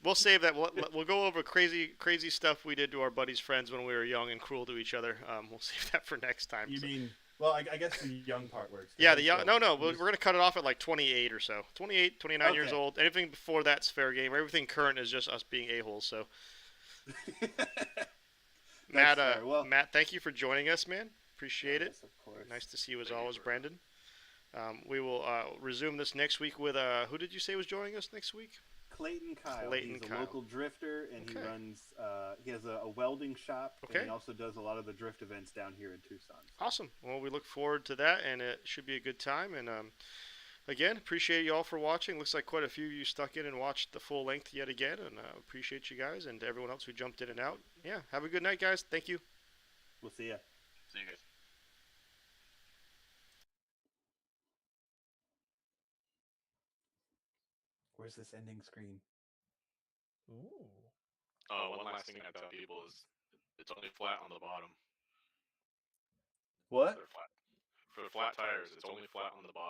Speaker 1: We'll save that. We'll go over crazy stuff we did to our buddies' friends when we were young and cruel to each other. We'll save that for next time.
Speaker 2: "You mean?" Well, I guess the young part works.
Speaker 1: Yeah, the young. No, we're gonna cut it off at like 28 or so. 28, 29 years
Speaker 2: Okay.
Speaker 1: old. Anything before that's fair game. Everything current is just us being a-holes. So, Matt,
Speaker 2: fair. Well,
Speaker 1: Matt, thank you for joining us, man. Appreciate it.
Speaker 2: yes, of course.
Speaker 1: Nice to see you as
Speaker 3: Thank you
Speaker 1: always,
Speaker 3: for-
Speaker 1: Brandon. We will resume this next week with who did you say was joining us next week?
Speaker 2: Clayton Kyle.
Speaker 1: Clayton
Speaker 2: He's a
Speaker 1: Kyle.
Speaker 2: local drifter, and
Speaker 1: Okay.
Speaker 2: he runs. He has a welding shop,
Speaker 1: Okay.
Speaker 2: and he also does a lot of the drift events down here in Tucson.
Speaker 1: Awesome. Well, we look forward to that, and it should be a good time. And again, appreciate you all for watching. Looks like quite a few of you stuck in and watched the full length yet again, and appreciate you guys and everyone else who jumped in and out. Yeah, have a good night, guys. Thank you.
Speaker 2: We'll see ya.
Speaker 3: See you guys.
Speaker 2: Where's this ending screen?
Speaker 4: Ooh.
Speaker 3: One last thing I tell people is it's only flat on the bottom.
Speaker 2: What?
Speaker 3: They're flat. For flat tires, it's only flat on the bottom.